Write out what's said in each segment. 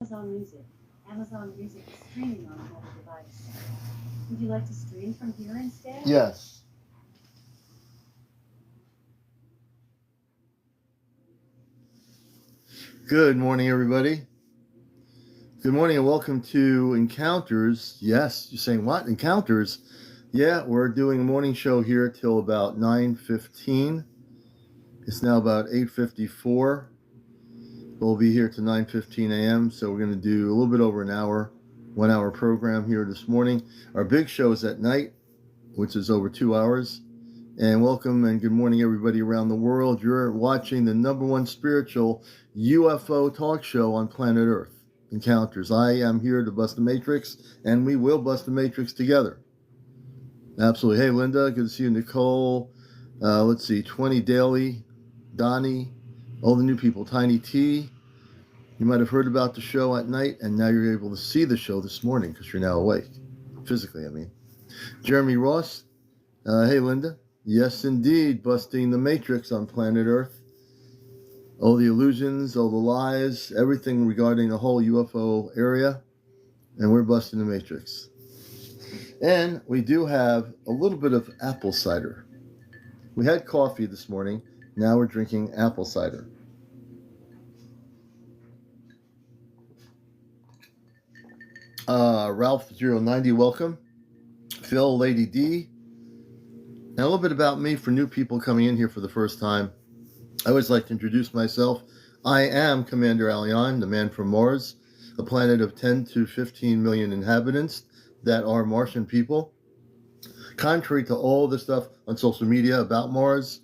Amazon Music. Amazon Music is streaming on a mobile device. Would you like to stream from here instead? Yes. Good morning, everybody. Good morning and welcome to Encounters. Yes, you're saying what? Encounters? Yeah, we're doing a morning show here till about 9:15. It's now about 8:54. We'll be here till 9:15 a.m. So we're going to do a little bit over an hour, 1 hour program here this morning. Our big show is at night, which is over 2 hours. And welcome and good morning, everybody around the world. You're watching the #1 spiritual UFO talk show on planet Earth, Encounters. I am here to bust the matrix, and we will bust the matrix together. Absolutely. Hey, Linda, good to see you. Nicole, let's see, 20 Daily, Donnie, all the new people, Tiny T. You might have heard about the show at night, and now you're able to see the show this morning because you're now awake. Physically, I mean. Jeremy Ross, hey, Linda. Yes, indeed, busting the matrix on planet Earth. All the illusions, all the lies, everything regarding the whole UFO area, and we're busting the matrix. And we do have a little bit of apple cider. We had coffee this morning, now we're drinking apple cider. Ralph090, welcome. Phil, Lady D. Now a little bit about me for new people coming in here for the first time. I always like to introduce myself. I am CmdrAleon, the man from Mars, a planet of 10 to 15 million inhabitants that are Martian people. Contrary to all the stuff on social media about Mars,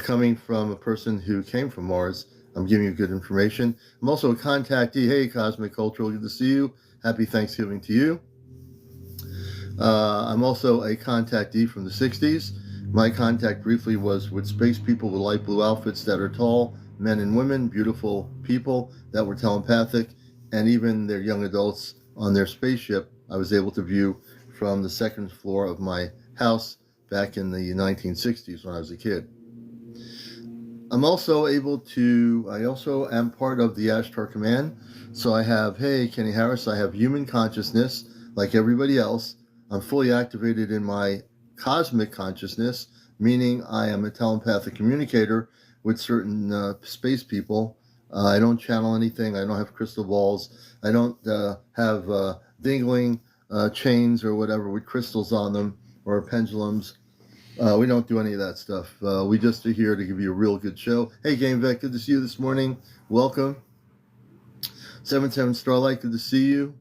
coming from a person who came from Mars, I'm giving you good information. I'm also a contactee. Hey, Cosmic Cultural, good to see you. Happy Thanksgiving to you. I'm also a contactee from the 60s. My contact briefly was with space people with light blue outfits that are tall, men and women, beautiful people that were telepathic, and even their young adults on their spaceship I was able to view from the second floor of my house back in the 1960s when I was a kid. I also am part of the Ashtar Command. So I have, hey, Kenny Harris, I have human consciousness like everybody else. I'm fully activated in my cosmic consciousness, meaning I am a telepathic communicator with certain space people. I don't channel anything. I don't have crystal balls. I don't have dingling chains or whatever with crystals on them or pendulums. We don't do any of that stuff. We just are here to give you a real good show. Hey, Game Vet, good to see you this morning. Welcome. 77 Starlight, good to see you.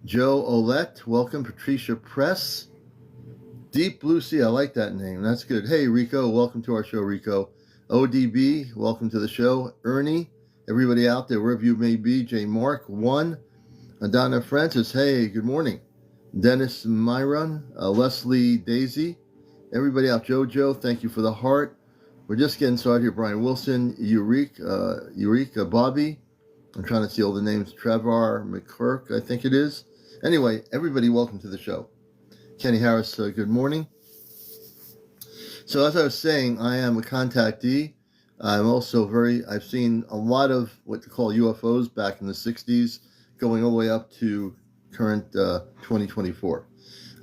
Joe Olette, welcome. Patricia Press. Deep Blue Sea, I like that name. That's good. Hey, Rico, welcome to our show, Rico. ODB, welcome to the show. Ernie, everybody out there, wherever you may be. J. Mark, 1. Donna Francis, hey, good morning. Dennis Myron, Leslie Daisy, everybody out. Jojo, thank you for the heart. We're just getting started here. Brian Wilson, Eureka, Bobby. I'm trying to see all the names. Trevor McCurk, I think it is. Anyway, everybody, welcome to the show. Kenny Harris, good morning. So as I was saying, I am a contactee. I'm also I've seen a lot of what they call UFOs back in the 60s, going all the way up to current 2024.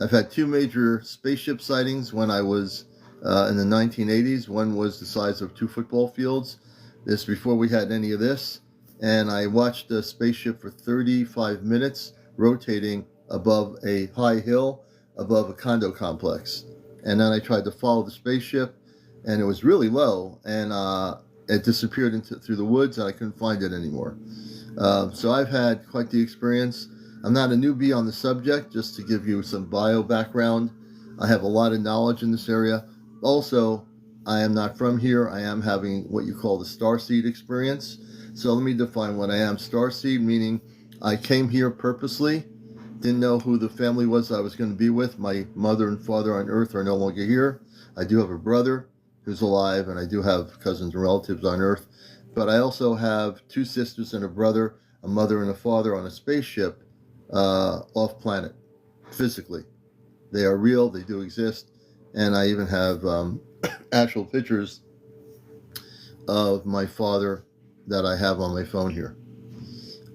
I've had 2 major spaceship sightings when I was in the 1980s. One was the size of 2 football fields. This before we had any of this. And I watched the spaceship for 35 minutes rotating above a high hill, above a condo complex. And then I tried to follow the spaceship, and it was really low, and it disappeared through the woods, and I couldn't find it anymore. So I've had quite the experience. I'm not a newbie on the subject, just to give you some bio background. I have a lot of knowledge in this area. Also, I am not from here. I am having what you call the starseed experience. So let me define what I am. Starseed meaning I came here purposely, didn't know who the family was I was going to be with. My mother and father on Earth are no longer here. I do have a brother who's alive, and I do have cousins and relatives on Earth. But I also have 2 sisters and a brother, a mother and a father on a spaceship off planet, physically. They are real, they do exist, and I even have actual pictures of my father that I have on my phone here.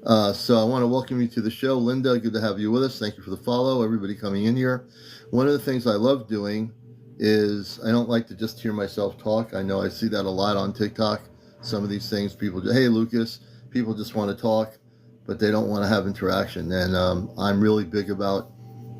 So I want to welcome you to the show. Linda, good to have you with us. Thank you for the follow. Everybody coming in here. One of the things I love doing is I don't like to just hear myself talk. I know I see that a lot on TikTok. Some of these things, people just, hey, Lucas, people just want to talk, but they don't want to have interaction. And I'm really big about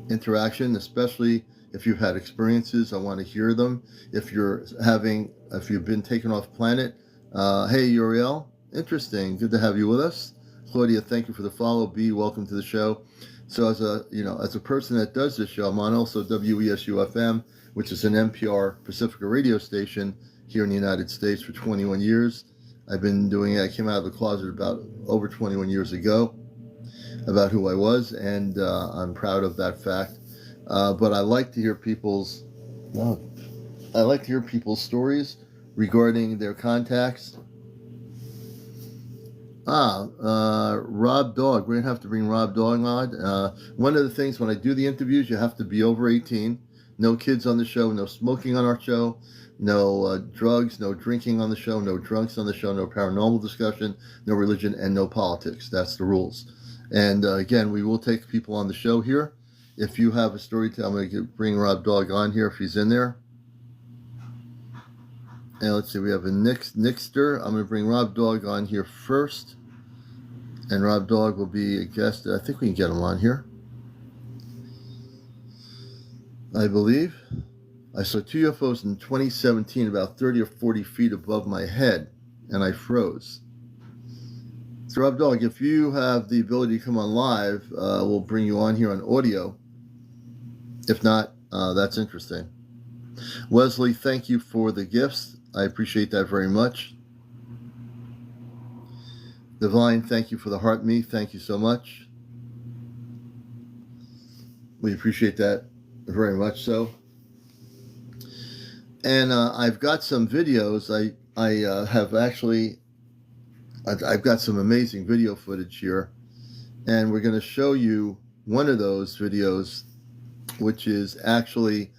interaction, especially if you've had experiences. I want to hear them. If you've been taken off planet, hey, Uriel, interesting. Good to have you with us. Claudia, thank you for the follow. B, welcome to the show. So as a person that does this show, I'm on also WESU-FM, which is an NPR Pacifica radio station here in the United States for 21 years. I've been doing it. I came out of the closet about over 21 years ago about who I was, and I'm proud of that fact. But I like to hear people's stories regarding their contacts. Rob Dog. We're going to have to bring Rob Dog on. One of the things when I do the interviews, you have to be over 18. No kids on the show, no smoking on our show, no drugs, no drinking on the show, no drunks on the show, no paranormal discussion, no religion, and no politics. That's the rules. And again, we will take people on the show here. If you have a story to, I'm going to bring Rob Dog on here if he's in there. And let's see, we have a Nixter. I'm going to bring Rob Dog on here first. And Rob Dog will be a guest. I think we can get him on here. I believe. I saw two UFOs in 2017 about 30 or 40 feet above my head, and I froze. So Rob Dog, if you have the ability to come on live, we'll bring you on here on audio. If not, that's interesting. Wesley, thank you for the gifts. I appreciate that very much. Divine, thank you for the heart me. Thank you so much. We appreciate that very much so. And I've got some videos. I've got some amazing video footage here, and we're going to show you one of those videos, which is actually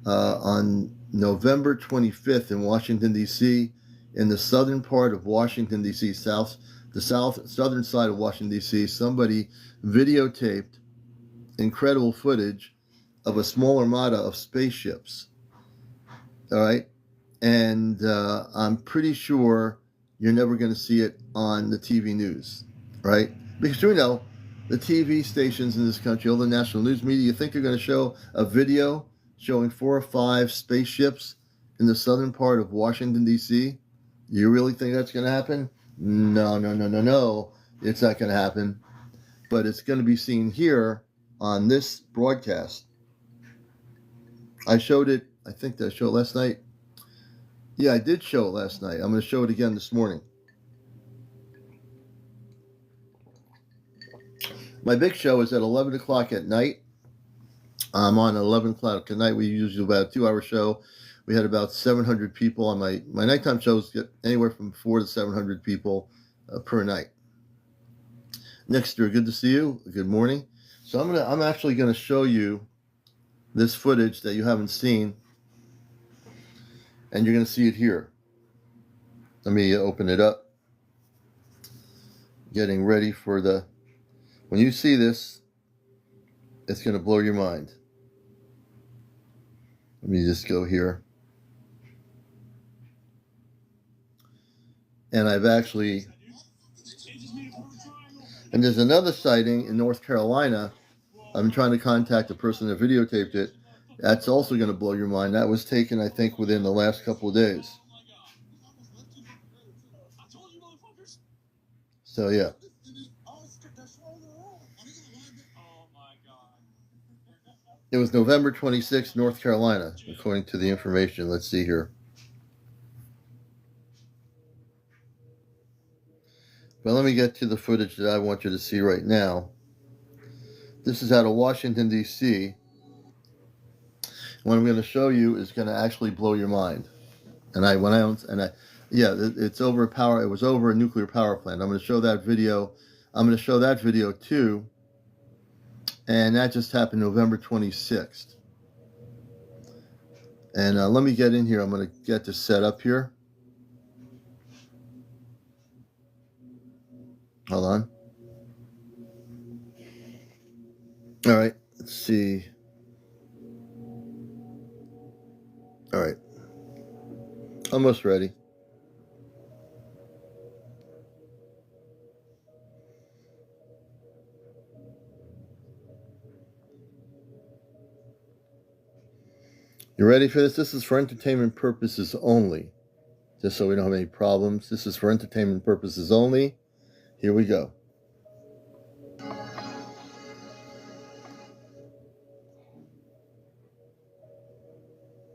on November 25th in Washington, D.C., in the southern part of Washington, D.C., southern side of Washington, D.C., somebody videotaped incredible footage of a small armada of spaceships. All right? And I'm pretty sure you're never going to see it on the TV news, right? Because you know, the TV stations in this country, all the national news media, you think they're going to show a video showing 4 or 5 spaceships in the southern part of Washington, D.C.? You really think that's going to happen? No. It's not going to happen. But it's going to be seen here on this broadcast. I showed it, I think I showed it last night. Yeah, I did show it last night. I'm going to show it again this morning. My big show is at 11 o'clock at night. I'm on 11 o'clock at night. We usually do about a 2-hour show. We had about 700 people on my nighttime shows. Get anywhere from 400 to 700 people per night. Nixter, good to see you. Good morning. So I'm actually going to show you this footage that you haven't seen, and you're going to see it here. Let me open it up. Getting ready for the. When you see this, it's going to blow your mind. Let me just go here. And I've actually, and there's another sighting in North Carolina. I'm trying to contact the person that videotaped it. That's also going to blow your mind. That was taken, I think, within the last couple of days. So, yeah. It was November 26th, North Carolina, according to the information. Let's see here. But let me get to the footage that I want you to see right now. This is out of Washington, D.C. What I'm going to show you is going to actually blow your mind. It's over it was over a nuclear power plant. I'm going to show that video. I'm going to show that video too. And that just happened November 26th. And let me get in here. I'm going to get this set up here. Hold on. All right, let's see. All right, almost ready. You ready for this? This is for entertainment purposes only. Just so we don't have any problems. This is for entertainment purposes only. Here we go.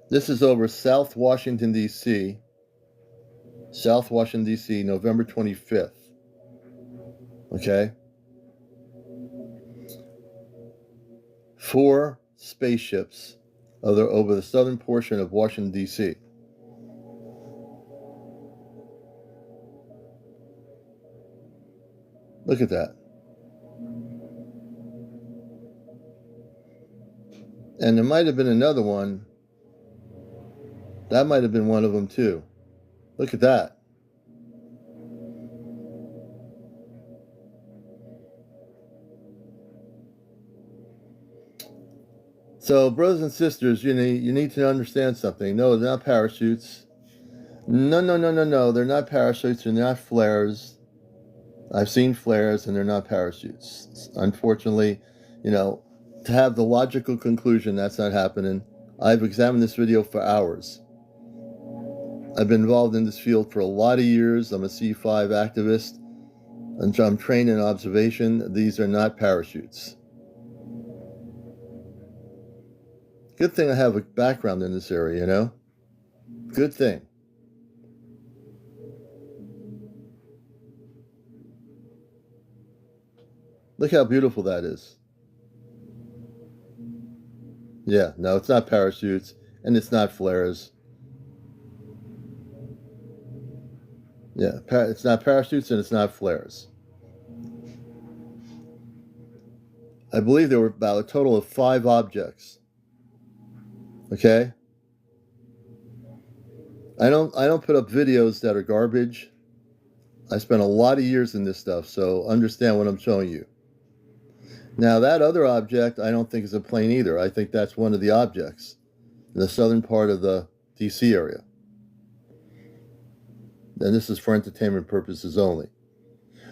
This is over South Washington, D.C. South Washington, D.C., November 25th. Okay? 4 spaceships over the southern portion of Washington, D.C. Look at that. And there might have been another one. That might have been one of them too. Look at that. So, brothers and sisters, you need to understand something. No, they're not parachutes. No. They're not parachutes. They're not flares. I've seen flares, and they're not parachutes. Unfortunately, to have the logical conclusion that's not happening, I've examined this video for hours. I've been involved in this field for a lot of years. I'm a C5 activist, and I'm trained in observation. These are not parachutes. Good thing I have a background in this area, Good thing. Look how beautiful that is. Yeah, no, it's not parachutes, and it's not flares. Yeah, it's not parachutes, and it's not flares. I believe there were about a total of 5 objects. Okay? I don't put up videos that are garbage. I spent a lot of years in this stuff, so understand what I'm showing you. Now, that other object I don't think is a plane either. I think that's one of the objects in the southern part of the DC area. And this is for entertainment purposes only.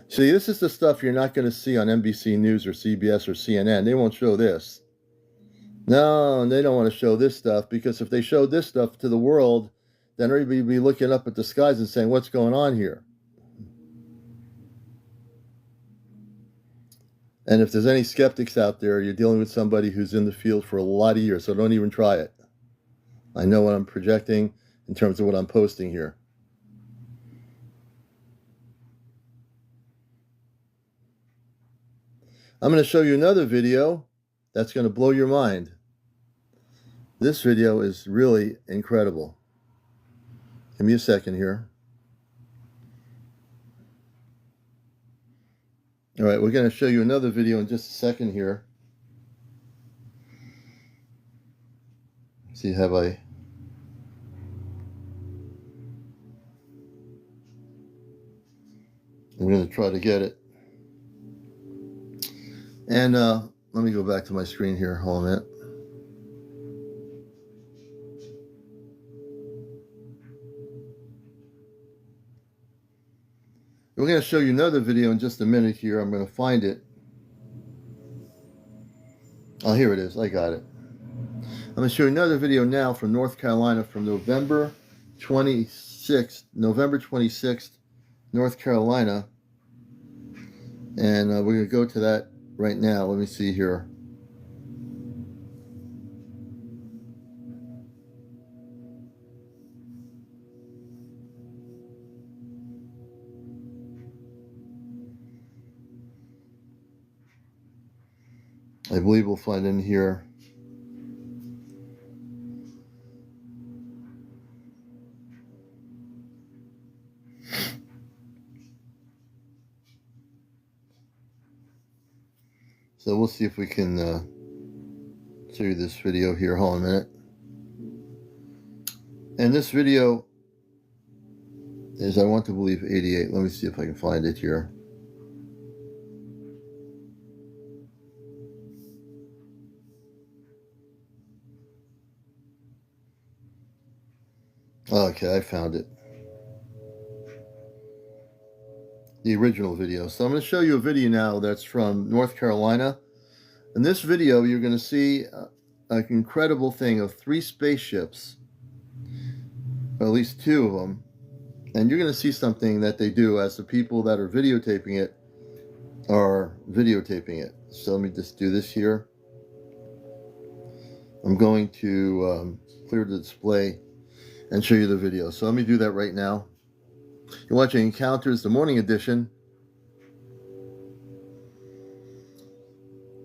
See, this is the stuff you're not going to see on NBC News or CBS or CNN. They won't show this. No, they don't want to show this stuff, because if they showed this stuff to the world, then everybody would be looking up at the skies and saying, what's going on here? And if there's any skeptics out there, you're dealing with somebody who's in the field for a lot of years, so don't even try it. I know what I'm projecting in terms of what I'm posting here. I'm going to show you another video that's going to blow your mind. This video is really incredible. Give me a second here. All right, we're going to show you another video in just a second here. See, I'm going to try to get it. And let me go back to my screen here. Hold on a minute. We're going to show you another video in just a minute here. I'm going to find it. Oh, here it is. I got it. I'm going to show you another video now from North Carolina from November 26th, North Carolina. And we're going to go to that right now. Let me see here. I believe we'll find in here. So we'll see if we can show you this video here. Hold on a minute. And this video is, I want to believe, 88. Let me see if I can find it here. Okay, I found it. The original video. So I'm going to show you a video now that's from North Carolina. In this video, you're going to see an incredible thing of 3 spaceships, or at least 2 of them, and you're going to see something that they do as the people that are videotaping it are videotaping it. So let me just do this here. I'm going to clear the display and show you the video. So let me do that right now. You're watching Encounters, the morning edition.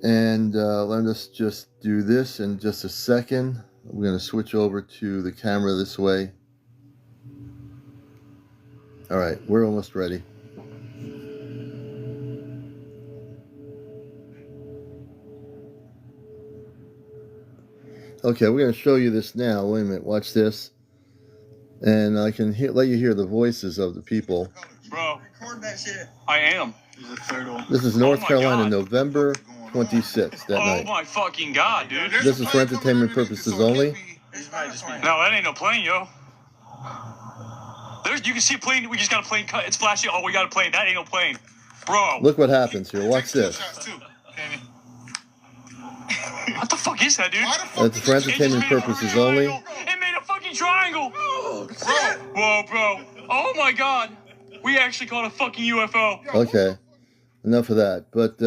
And let us just do this in just a second. We're going to switch over to the camera this way. All right, we're almost ready. Okay, we're going to show you this now. Wait a minute, watch this. And I can let you hear the voices of the people. Bro, record that shit. I am. This is North Carolina, God. November 26th, that night. Oh my fucking God, dude. This is for entertainment purposes only. No, that ain't no plane, yo. You can see a plane. We just got a plane cut. It's flashing. Oh, we got a plane. That ain't no plane. Bro. Look what happens here. Watch this. What the fuck is that, dude? It's for entertainment purposes only. It made a fucking triangle. Whoa, bro. Oh my God. We actually caught a fucking UFO. Okay. Enough of that. But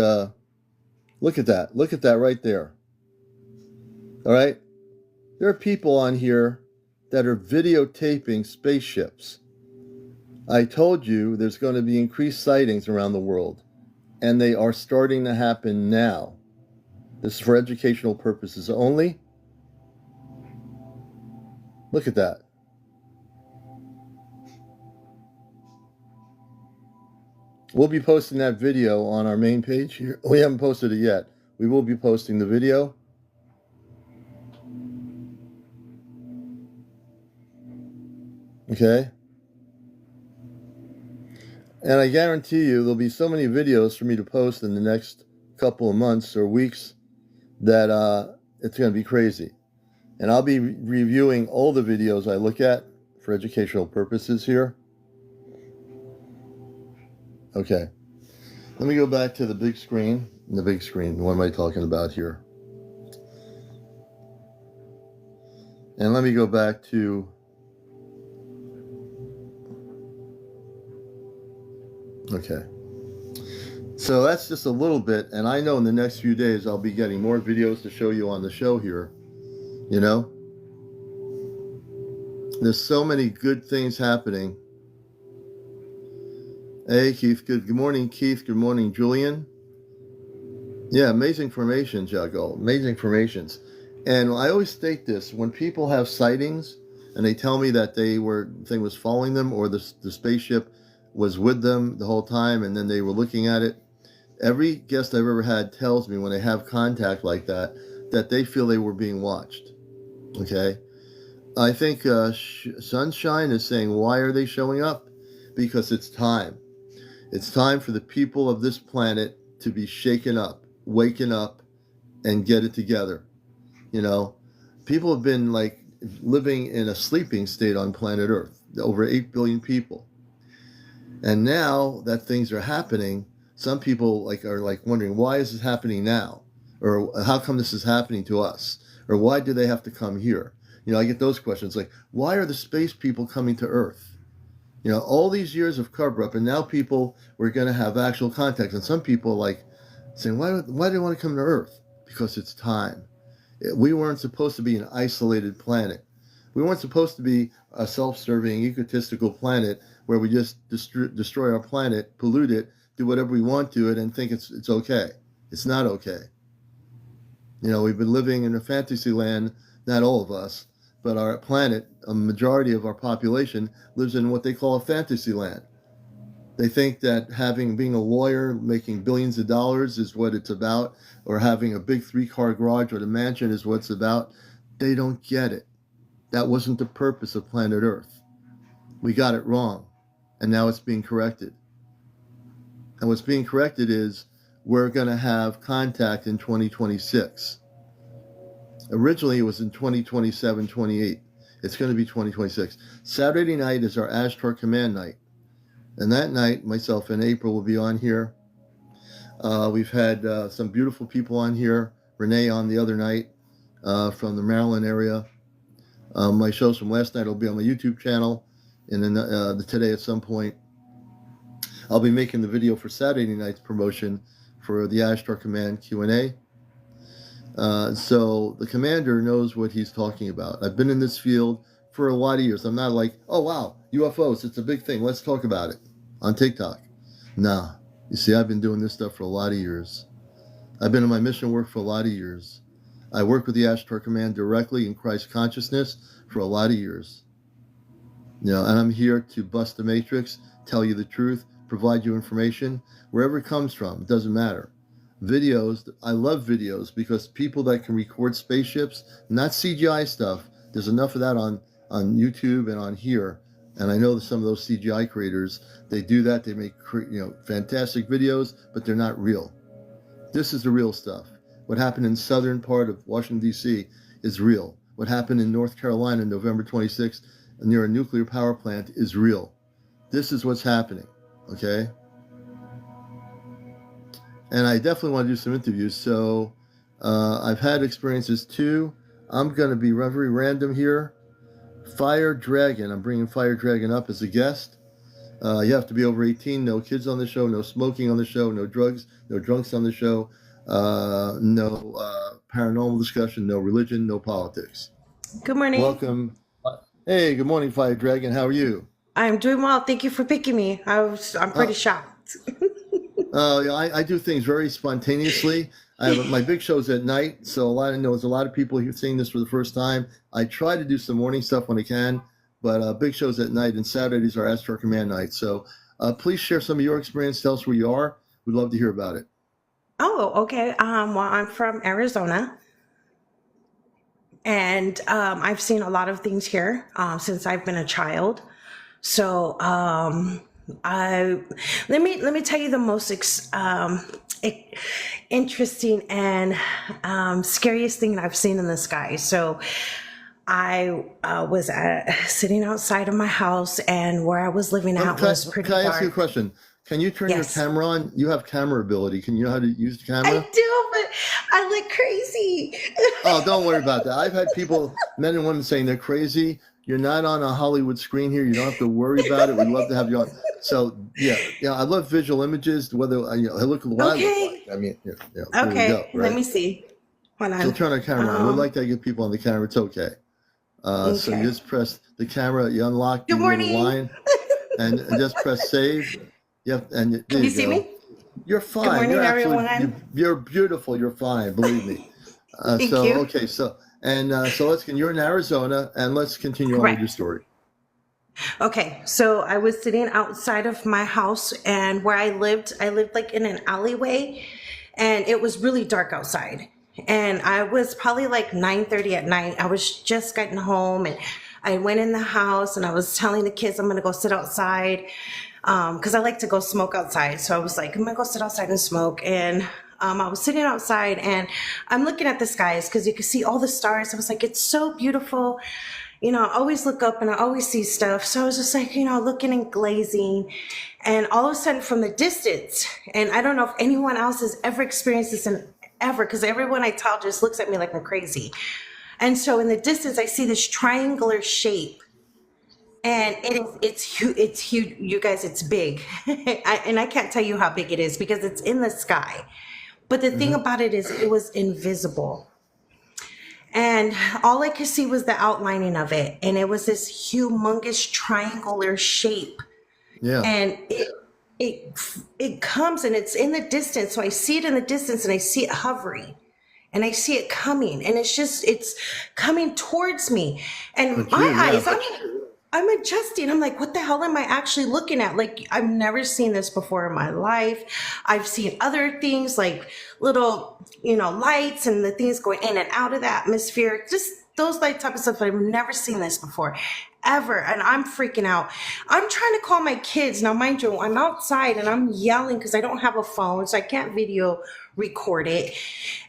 look at that. Look at that right there. All right? There are people on here that are videotaping spaceships. I told you there's going to be increased sightings around the world, and they are starting to happen now. This is for educational purposes only. Look at that. We'll be posting that video on our main page here. We haven't posted it yet. We will be posting the video. Okay? And I guarantee you there'll be so many videos for me to post in the next couple of months or weeks that it's going to be crazy. And I'll be reviewing all the videos I look at for educational purposes here. Okay. Let me go back to the big screen. The big screen, what am I talking about here? And let me go back to okay. So that's just a little bit, and I know in the next few days I'll be getting more videos to show you on the show here. You know? There's so many good things happening. Hey, Keith. Good morning, Keith. Good morning, Julian. Yeah, amazing formations, Jago. Amazing formations. And I always state this, when people have sightings and they tell me that thing was following them, or the spaceship was with them the whole time and then they were looking at it, every guest I've ever had tells me when they have contact like that, that they feel they were being watched. Okay? I think Sunshine is saying, why are they showing up? Because it's time. It's time for the people of this planet to be shaken up, waken up, and get it together. You know, people have been like living in a sleeping state on planet Earth, over 8 billion people. And now that things are happening, some people are wondering, why is this happening now? Or how come this is happening to us? Or why do they have to come here? You know, I get those questions like, why are the space people coming to Earth? You know, all these years of cover-up, and now people were going to have actual contact. And some people saying, why do they want to come to Earth? Because it's time. We weren't supposed to be an isolated planet. We weren't supposed to be a self-serving, egotistical planet where we just destroy our planet, pollute it, do whatever we want to it, and think it's okay. It's not okay. You know, we've been living in a fantasy land, not all of us, but our planet, a majority of our population, lives in what they call a fantasy land. They think that being a lawyer, making billions of dollars is what it's about, or having a big 3-car garage or the mansion is what it's about. They don't get it. That wasn't the purpose of planet Earth. We got it wrong, and now it's being corrected. And what's being corrected is we're going to have contact in 2026. Originally, it was in 2027, 28. It's going to be 2026. Saturday night is our Ashtar Command night. And that night, myself and April will be on here. We've had some beautiful people on here. Renee on the other night from the Maryland area. My shows from last night will be on my YouTube channel. And then today at some point, I'll be making the video for Saturday night's promotion for the Ashtar Command Q&A. So the commander knows what he's talking about. I've been in this field for a lot of years. I'm not like, oh wow, UFOs, it's a big thing, let's talk about it on TikTok. Nah, you see, I've been doing this stuff for a lot of years. I've been in my mission work for a lot of years. I work with the Ashtar Command directly in Christ consciousness for a lot of years. You know, and I'm here to bust the matrix, tell you the truth, provide you information, wherever it comes from, it doesn't matter. Videos, I love videos because people that can record spaceships, not CGI stuff, there's enough of that on YouTube and on here. And I know that some of those CGI creators, they do that, they make fantastic videos, but they're not real. This is the real stuff. What happened in southern part of Washington, D.C. is real. What happened in North Carolina November 26th near a nuclear power plant is real. This is what's happening, okay? And I definitely want to do some interviews. So I've had experiences too. I'm going to be very random here. Fire Dragon. I'm bringing Fire Dragon up as a guest. You have to be over 18. No kids on the show. No smoking on the show. No drugs. No drunks on the show. No paranormal discussion. No religion. No politics. Good morning. Welcome. Hey, good morning, Fire Dragon. How are you? I'm doing well. Thank you for picking me. I'm pretty shocked. I do things very spontaneously. I have my big shows at night, so there's a lot of people here seeing this for the first time. I try to do some morning stuff when I can, but big shows at night, and Saturdays are Ashtar Command night. So please share some of your experience. Tell us where you are. We'd love to hear about it. Oh, okay. Well, I'm from Arizona, and I've seen a lot of things here since I've been a child. So let me tell you the most interesting and scariest thing I've seen in the sky. So I was sitting outside of my house, and where I was living at was pretty dark. Can I ask you a question? Can you turn your camera on? You have camera ability. Can you know how to use the camera? I do, but I look crazy. Oh, don't worry about that. I've had people, men and women, saying they're crazy. You're not on a Hollywood screen here. You don't have to worry about it. We'd love to have you on. So yeah, I love visual images. Whether I look at what I look like. I mean, okay. Go, right? Let me see. Hold on. So turn our camera on. We'd like to get people on the camera. It's okay. So you just press the camera. You unlock the little line, and just press save. Yep. And can you see me? You're fine. Good morning, you're everyone. You're beautiful. You're fine. Believe me. Thank you. Okay. So you're in Arizona, and let's continue on with your story. Okay, so I was sitting outside of my house, and where I lived like in an alleyway, and it was really dark outside. And I was probably like 9:30 at night. I was just getting home, and I went in the house, and I was telling the kids I'm gonna go sit outside because I like to go smoke outside. So I was like, I'm gonna go sit outside and smoke. And I was sitting outside, and I'm looking at the skies because you can see all the stars. I was like, it's so beautiful. You know, I always look up and I always see stuff. So I was just like, looking and glazing. And all of a sudden from the distance, and I don't know if anyone else has ever experienced this ever, because everyone I tell just looks at me like I'm crazy. And so in the distance, I see this triangular shape. And it's huge. You guys, it's big. And I can't tell you how big it is because it's in the sky. But the thing about it is it was invisible. And all I could see was the outlining of it. And it was this humongous triangular shape. Yeah. And it comes and it's in the distance. So I see it in the distance and I see it hovering. And I see it coming. And it's coming towards me. And eyes, I'm adjusting. I'm like, what the hell am I actually looking at? Like, I've never seen this before in my life. I've seen other things like little, lights and the things going in and out of the atmosphere. Just those light type of stuff. I've never seen this before, ever. And I'm freaking out. I'm trying to call my kids. Now, mind you, I'm outside and I'm yelling because I don't have a phone, so I can't video record it.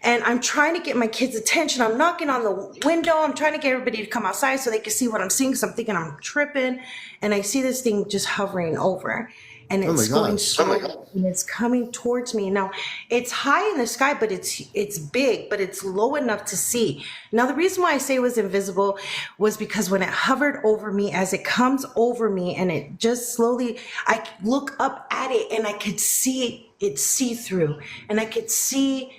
And I'm trying to get my kids' attention. I'm knocking on the window. I'm trying to get everybody to come outside so they can see what I'm seeing. So I'm thinking I'm tripping. And I see this thing just hovering over. And Oh my it's going God. straight and it's coming towards me. Now, it's high in the sky, but it's big, but it's low enough to see. Now, the reason why I say it was invisible was because when it hovered over me, as it comes over me and it just slowly, I look up at it and I could see it see-through, and I could see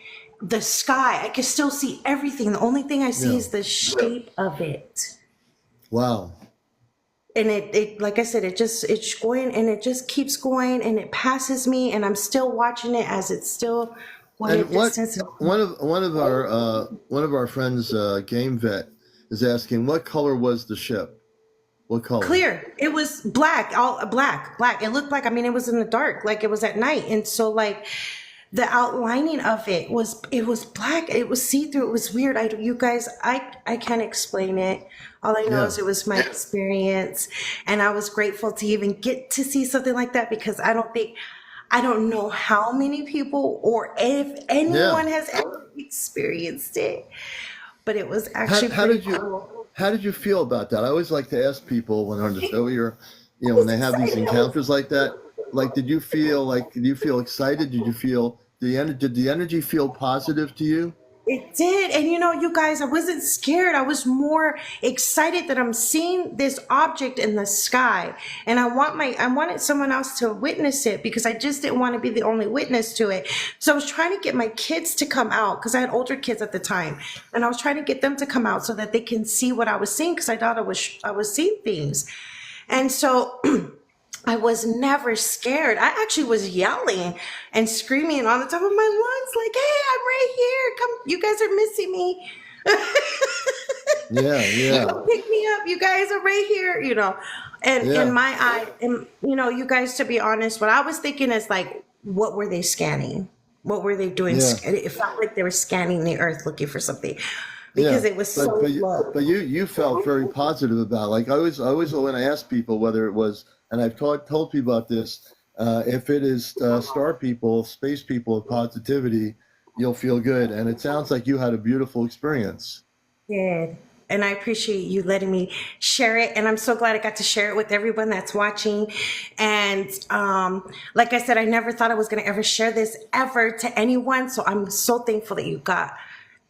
the sky. I could still see everything. The only thing I see Yeah. is the shape of it. Wow. And it like I said, it's going and it just keeps going and it passes me and I'm still watching it as it's still going And a distance. one of our friends, Game Vet, is asking, what color was the ship? What color? Clear. It was black, all black. It looked like, I mean, it was in the dark, like it was at night. And so like the outlining of it was black. It was see-through. It was weird. You guys, I can't explain it. All I know Yeah. is it was my experience, and I was grateful to even get to see something like that, because I don't know how many people or if anyone has ever experienced it, but it was actually How pretty did you cool. how did you feel about that? I always like to ask people when they're on the show here, I when was they have these excited. encounters like that. Like, did you feel excited? Did you feel did the energy feel positive to you? It did. And you guys, I wasn't scared. I was more excited that I'm seeing this object in the sky. And I wanted someone else to witness it, because I just didn't want to be the only witness to it. So I was trying to get my kids to come out, because I had older kids at the time. And I was trying to get them to come out so that they can see what I was seeing, because I thought I was seeing things. And so I was never scared. I actually was yelling and screaming on the top of my lungs, like, "Hey, I'm right here. Come, you guys are missing me. Yeah, yeah, Pick me up. You guys are right here." And in yeah, my eye, and you guys, to be honest, what I was thinking is like, what were they scanning? What were they doing? yeah, It felt like they were scanning the earth looking for something, yeah. because it was so low. But you felt very positive about it. Like I always when I ask people whether it was, and I've told people about this, if it is star people, space people of positivity, you'll feel good. And it sounds like you had a beautiful experience. Did. And I appreciate you letting me share it. And I'm so glad I got to share it with everyone that's watching. And like I said, I never thought I was going to ever share this ever to anyone. So I'm so thankful that you got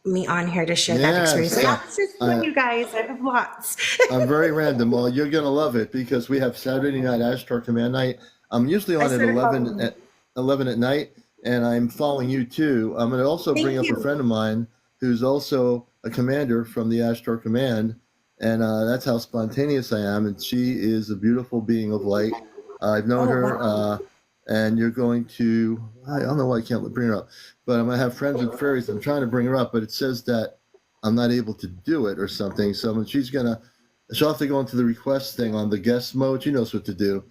me on here to share that experience. Yes, And that's just one, you guys. I have lots. I'm very random. Well, you're gonna love it because we have Saturday night Ashtar Command night. I'm usually I on at started following you. 11 at night, and I'm following you too. I'm gonna also bring Thank up a you. friend of mine who's also a commander from the Ashtar Command, and that's how spontaneous I am. And she is a beautiful being of light. I've known Oh, her, wow. and you're going to. I don't know why I can't bring her up, but I'm gonna have friends with fairies. I'm trying to bring her up, but it says that I'm not able to do it or something. So she'll have to go into the request thing on the guest mode. She knows what to do.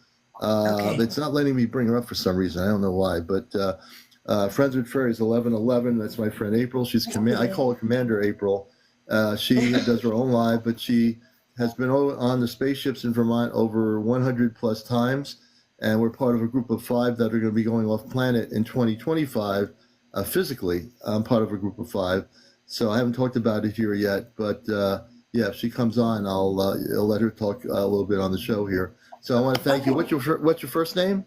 Okay. It's not letting me bring her up for some reason. I don't know why, but Friends with Fairies 1111. That's my friend April. I call her Commander April. She does her own live, but she has been on the spaceships in Vermont over 100 plus times. And we're part of a group of 5 that are going to be going off planet in 2025 physically. I'm part of a group of 5. So I haven't talked about it here yet, but yeah, if she comes on, I'll let her talk a little bit on the show here. So I want to thank you. Okay. What's your first name?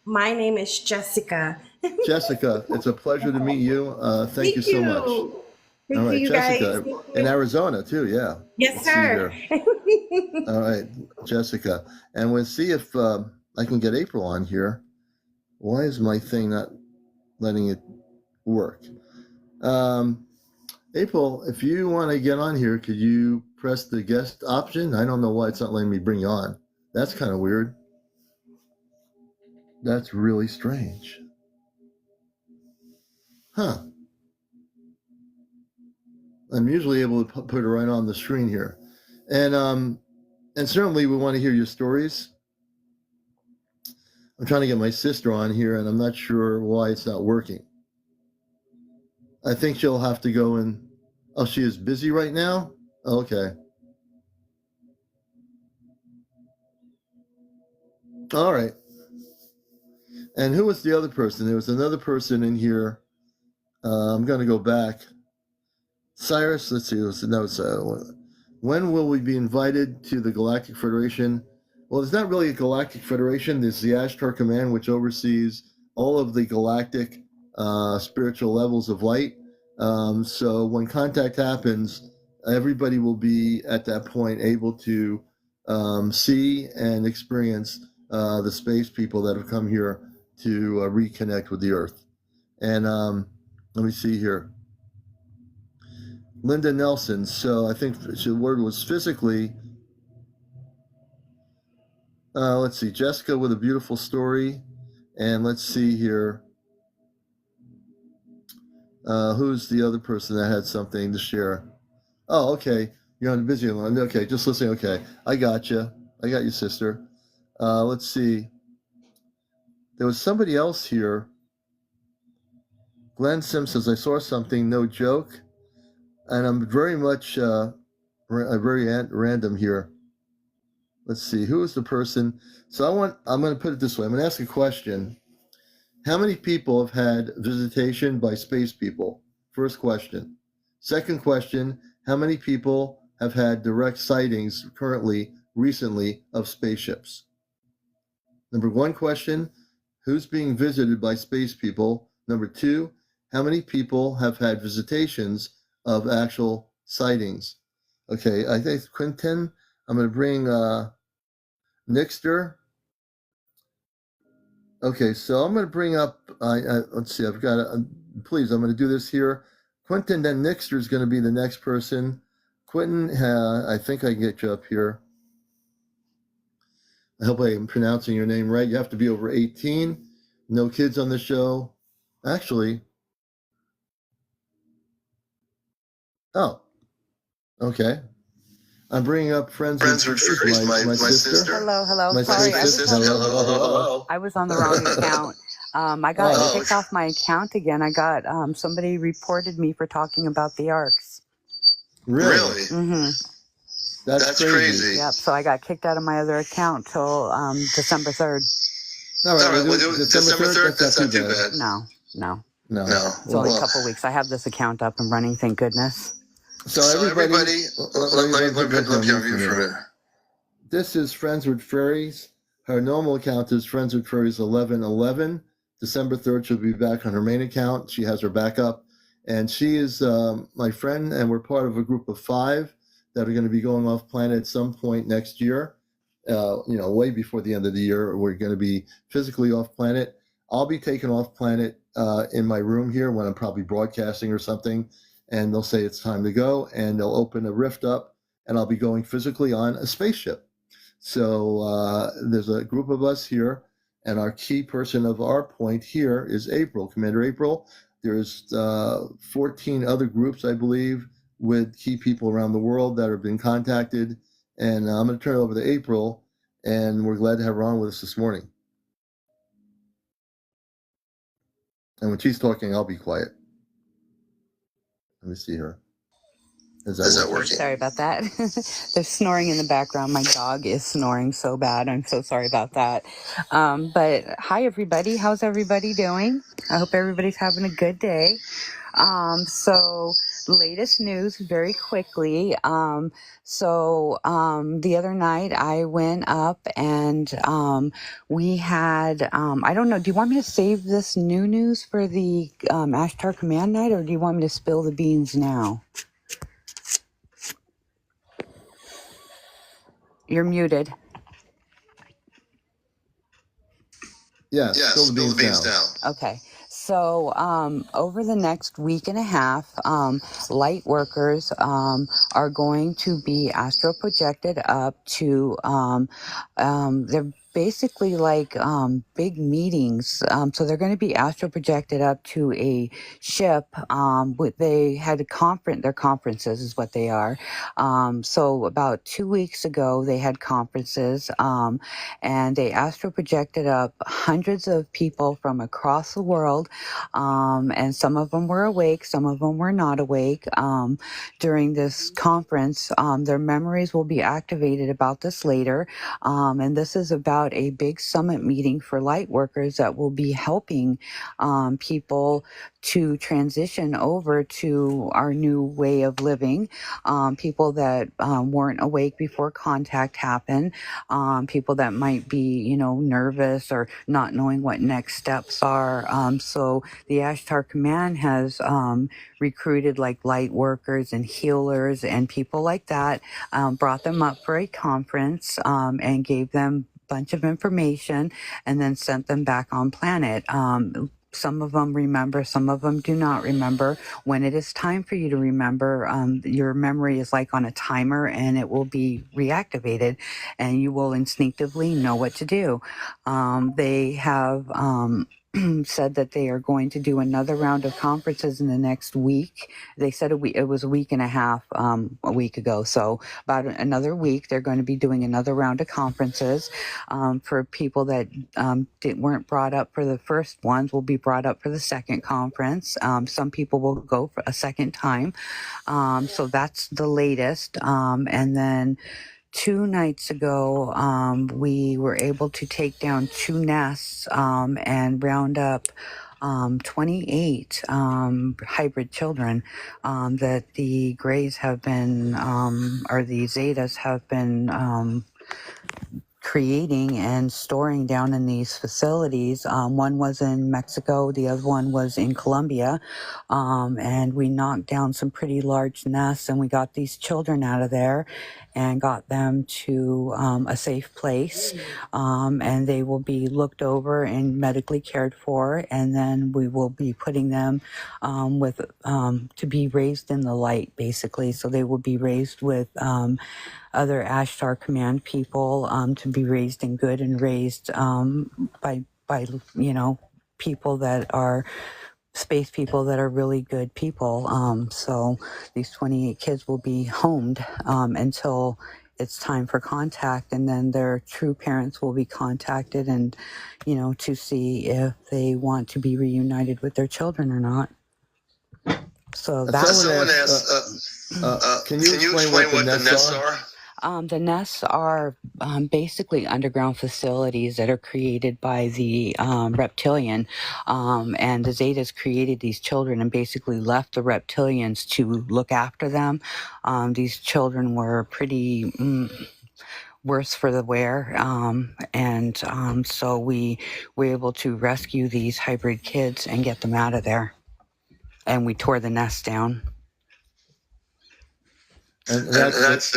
My name is Jessica. Jessica. It's a pleasure to meet you. Thank you Thank so much. you. All Thank you, right, you guys. Jessica, Thank in you. Arizona too. Yeah. Yes, Let's see sir. here. All right, Jessica, and we'll see if I can get April on here. Why is my thing not letting it work? April, if you want to get on here, could you press the guest option? I don't know why it's not letting me bring you on. That's kind of weird. That's really strange. Huh. I'm usually able to put it right on the screen here. And certainly we want to hear your stories. I'm trying to get my sister on here, and I'm not sure why it's not working. I think she'll have to go and... Oh, she is busy right now? Okay. All right. And who was the other person? There was another person in here. I'm going to go back. Cyrus, let's see. When will we be invited to the Galactic Federation? Well, there's not really a Galactic Federation. There's the Ashtar Command, which oversees all of the galactic spiritual levels of light. So when contact happens, everybody will be at that point able to see and experience the space people that have come here to reconnect with the Earth. And let me see here. Linda Nelson. So I think the word was physically. Let's see. Jessica with a beautiful story. And let's see here. Who's the other person that had something to share? Oh, okay. You're on the busy one. Okay, just listening. Okay, I got you. I got you, sister. Let's see. There was somebody else here. Glenn Sims says, I saw something, no joke. And I'm very much very random here. Let's see. Who is the person? So I'm going to put it this way. I'm going to ask a question. How many people have had visitation by space people? First question. Second question, how many people have had direct sightings recently of spaceships? Number one question, who's being visited by space people? Number two, how many people have had visitations of actual sightings? Okay, I think Quentin, I'm going to bring Nixter. Okay, so I'm going to bring up, let's see, I've got please, I'm going to do this here. Quentin, then Nixter is going to be the next person. Quentin, I think I can get you up here. I hope I am pronouncing your name right. You have to be over 18. No kids on the show. Actually, oh, okay. I'm bringing up friends with my sister. Hello. My Sorry, sister. Hello. I was on the wrong account. I got kicked off my account again. I got somebody reported me for talking about the arcs. Really? Mm-hmm. That's crazy. Yep. So I got kicked out of my other account till December 3rd. All right. We'll do December 3rd. That's not too bad. No. It's only a couple weeks. I have this account up and running. Thank goodness. So everybody, let me for it. This is Friends with Fairies. Her normal account is Friends with Fairies 1111. December 3rd, she'll be back on her main account. She has her backup. And she is my friend, and we're part of a group of 5 that are going to be going off planet at some point next year. Way before the end of the year, we're going to be physically off planet. I'll be taken off planet in my room here when I'm probably broadcasting or something. And they'll say it's time to go, and they'll open a rift up, and I'll be going physically on a spaceship. So there's a group of us here, and our key person of our point here is April, Commander April. There's 14 other groups, I believe, with key people around the world that have been contacted. And I'm going to turn it over to April, and we're glad to have her on with us this morning. And when she's talking, I'll be quiet. Let me see her. Is that working? Sorry about that. There's snoring in the background. My dog is snoring so bad. I'm so sorry about that. But hi, everybody. How's everybody doing? I hope everybody's having a good day. So latest news very quickly. The other night I went up and we had, I don't know, do you want me to save this new news for the Ashtar Command night, or do you want me to spill the beans now? You're muted. Yes, spill the beans now. Okay. So over the next week and a half, light workers are going to be astral projected up to, they're basically like big meetings. So they're going to be astral projected up to a ship. They had their conferences is what they are. So about 2 weeks ago, they had conferences and they astral projected up hundreds of people from across the world. And some of them were awake, some of them were not awake. During this conference, their memories will be activated about this later. And this is about about a big summit meeting for light workers that will be helping people to transition over to our new way of living. People that weren't awake before contact happened, people that might be, nervous or not knowing what next steps are. So the Ashtar Command has recruited like light workers and healers and people like that, brought them up for a conference and gave them a bunch of information and then sent them back on planet. Some of them remember, some of them do not remember. When it is time for you to remember, your memory is like on a timer and it will be reactivated and you will instinctively know what to do. They have said that they are going to do another round of conferences in the next week. They said it was a week and a half a week ago. So about another week, they're going to be doing another round of conferences for people that weren't brought up for the first ones will be brought up for the second conference. Some people will go for a second time. So that's the latest. And then 2 nights ago, we were able to take down 2 nests and round up 28 hybrid children that the Greys have been, or the Zetas have been creating and storing down in these facilities. One was in Mexico, the other one was in Colombia, and we knocked down some pretty large nests and we got these children out of there and got them to a safe place, and they will be looked over and medically cared for, and then we will be putting them to be raised in the light, basically. So they will be raised with other Ashtar Command people, to be raised in good and raised by people that are space people that are really good people. So these 28 kids will be homed until it's time for contact, and then their true parents will be contacted and, to see if they want to be reunited with their children or not. So that's someone asked, can you explain what the nests are? The nests are basically underground facilities that are created by the Reptilian, and the Zetas created these children and basically left the Reptilians to look after them. These children were pretty worse for the wear, and so we were able to rescue these hybrid kids and get them out of there, and we tore the nest down. And that's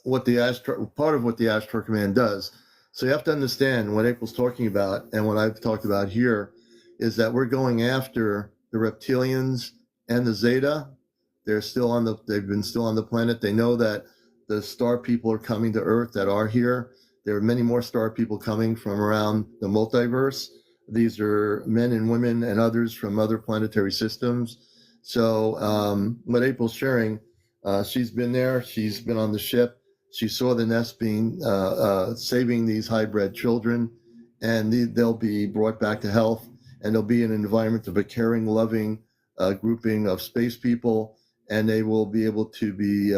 what the part of what the Ashtar Command does. So you have to understand what April's talking about and what I've talked about here is that we're going after the Reptilians and the Zeta. They've been still on the planet. They know that the star people are coming to Earth that are here. There are many more star people coming from around the multiverse. These are men and women and others from other planetary systems. So what April's sharing, she's been there. She's been on the ship. She saw the nest being saving these hybrid children, and they'll be brought back to health, and they'll be in an environment of a caring, loving grouping of space people, and they will be able to be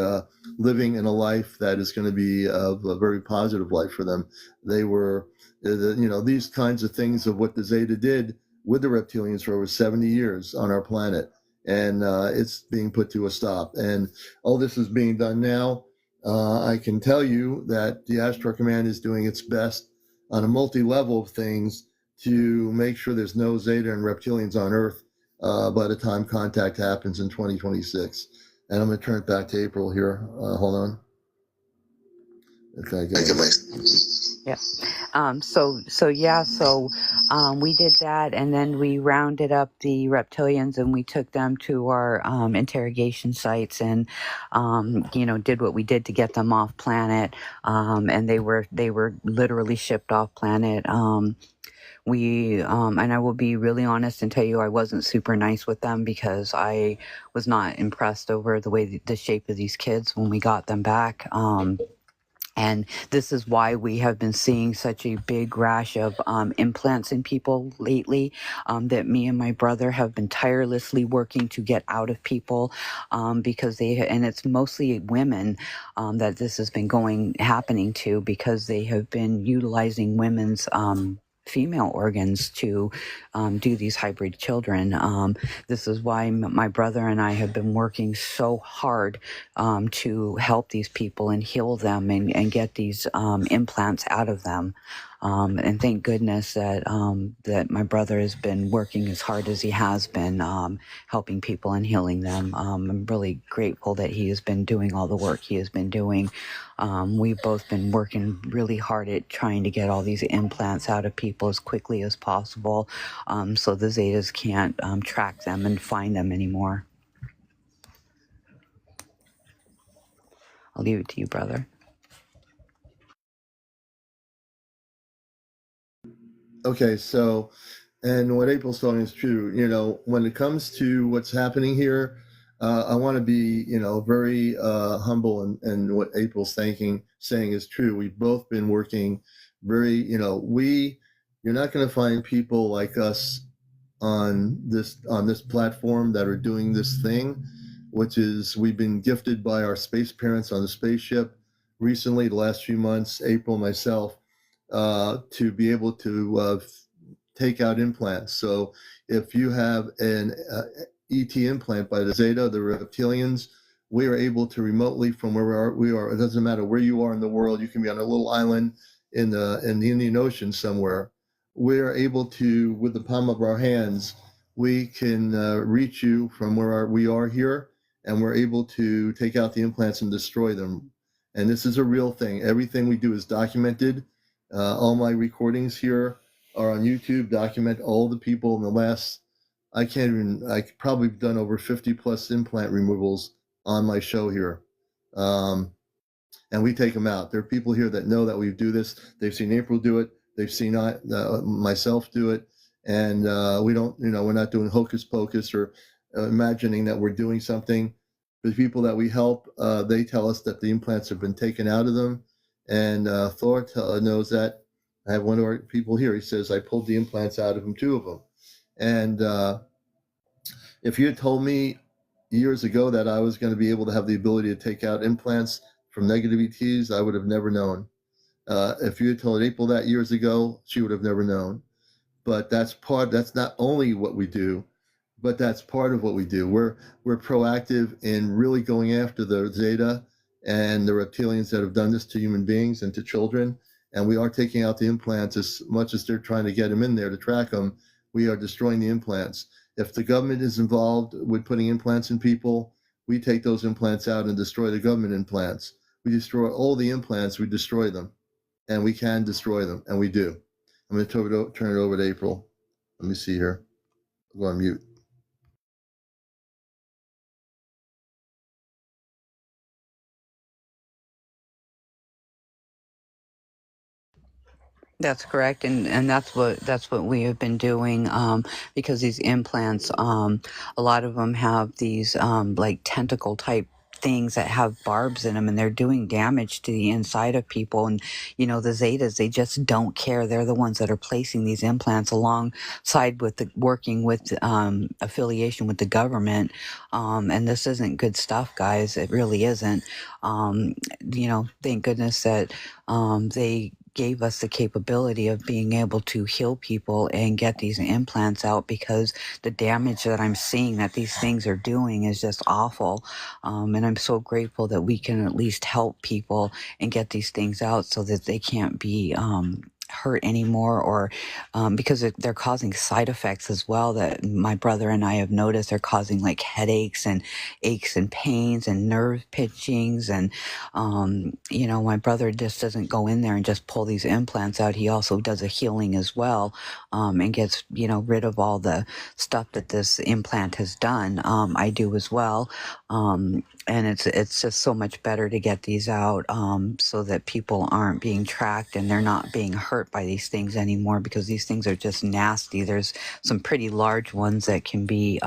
living in a life that is going to be a very positive life for them. They were, these kinds of things of what the Zeta did with the Reptilians for over 70 years on our planet. And it's being put to a stop. And all this is being done now. I can tell you that the Ashtar Command is doing its best on a multi-level of things to make sure there's no Zeta and Reptilians on Earth by the time contact happens in 2026. And I'm going to turn it back to April here. Hold on. Okay, Yeah. So we did that, and then we rounded up the Reptilians and we took them to our interrogation sites and did what we did to get them off planet. And they were literally shipped off planet. And I will be really honest and tell you I wasn't super nice with them because I was not impressed over the shape of these kids when we got them back. And this is why we have been seeing such a big rash of implants in people lately, that me and my brother have been tirelessly working to get out of people, because and it's mostly women that this has been happening to, because they have been utilizing women's female organs to do these hybrid children. This is why my brother and I have been working so hard to help these people and heal them and get these implants out of them. And thank goodness that that my brother has been working as hard as he has been, helping people and healing them. I'm really grateful that he has been doing all the work he has been doing. We've both been working really hard at trying to get all these implants out of people as quickly as possible, so the Zetas can't track them and find them anymore. I'll leave it to you, brother. Okay, so, and what April's saying is true. You know, when it comes to what's happening here, I want to be, you know, very humble, and what April's saying is true. We've both been working very, you know, you're not going to find people like us on this platform that are doing this thing, which is we've been gifted by our space parents on the spaceship recently, the last few months, April, myself, to be able to take out implants. So if you have an ET implant by the Zeta, the Reptilians, we are able to remotely from where we are. It doesn't matter where you are in the world. You can be on a little island in the Indian Ocean somewhere. We are able to, with the palm of our hands, we can reach you from where we are here, and we're able to take out the implants and destroy them. And this is a real thing. Everything we do is documented. All my recordings here are on YouTube, document all the people in the last, I probably done over 50 plus implant removals on my show here. And we take them out. There are people here that know that we do this. They've seen April do it. They've seen myself do it. And we don't, you know, we're not doing hocus pocus or imagining that we're doing something. The people that we help, they tell us that the implants have been taken out of them. And Thor knows that. I have one of our people here. He says, I pulled the implants out of him, 2 of them. And if you had told me years ago that I was going to be able to have the ability to take out implants from negative ETs, I would have never known. If you had told April that years ago, she would have never known. But that's not only what we do, but that's part of what we do. We're proactive in really going after the Zeta and the reptilians that have done this to human beings and to children. And we are taking out the implants as much as they're trying to get them in there to track them. We are destroying the implants. If the government is involved with putting implants in people, we take those implants out and destroy the government implants. We destroy all the implants, we destroy them. And we can destroy them, and we do. I'm going to turn it over to April. Let me see here. I'll go on mute. That's correct, and that's what we have been doing, because these implants, a lot of them have these like tentacle type things that have barbs in them, and they're doing damage to the inside of people. And you know, the Zetas, they just don't care. They're the ones that are placing these implants alongside with working with affiliation with the government, and this isn't good stuff, guys. It really isn't. You know, thank goodness that they gave us the capability of being able to heal people and get these implants out, because the damage that I'm seeing that these things are doing is just awful. And I'm so grateful that we can at least help people and get these things out so that they can't be hurt anymore, or because they're causing side effects as well that my brother and I have noticed. They're causing like headaches and aches and pains and nerve pitchings, and you know, my brother just doesn't go in there and just pull these implants out. He also does a healing as well, and gets, you know, rid of all the stuff that this implant has done. I do as well. And it's just so much better to get these out, so that people aren't being tracked and they're not being hurt hurt by these things anymore because these things are just nasty. There's some pretty large ones that can be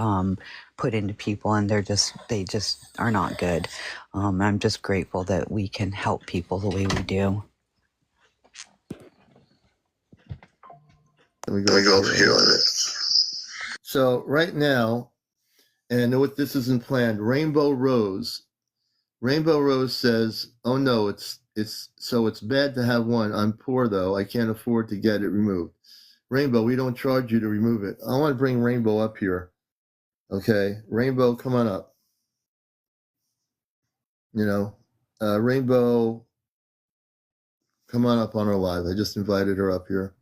put into people, and they just are not good. I'm just grateful that we can help people the way we do. Let me go over here on it. So right now, and what this isn't planned, Rainbow Rose says, "Oh no, it's bad to have one. I'm poor though. I can't afford to get it removed." Rainbow, we don't charge you to remove it. I want to bring Rainbow up here. Okay, Rainbow, come on up. Rainbow, come on up on our live. I just invited her up here.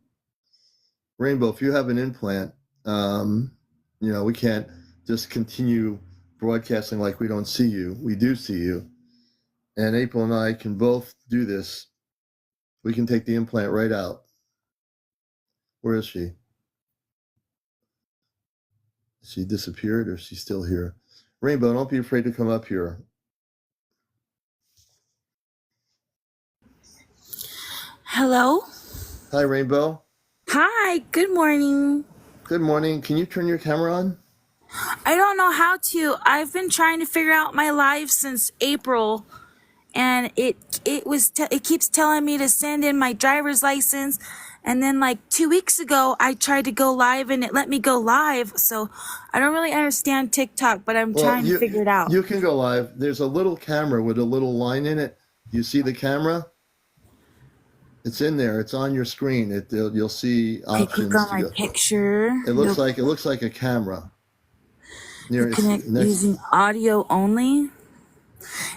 Rainbow, if you have an implant, we can't just continue broadcasting like we don't see you. We do see you. And April and I can both do this. We can take the implant right out. Where is she? She disappeared, or is she still here? Rainbow, don't be afraid to come up here. Hello? Hi, Rainbow. Hi, good morning. Good morning. Can you turn your camera on? I don't know how to. I've been trying to figure out my live since April, and it keeps telling me to send in my driver's license, and then like 2 weeks ago I tried to go live and it let me go live. So I don't really understand TikTok, but I'm trying to figure it out. You can go live. There's a little camera with a little line in it. You see the camera? It's in there. It's on your screen. You'll see options. Click on my picture. It looks like a camera. Connect using audio only.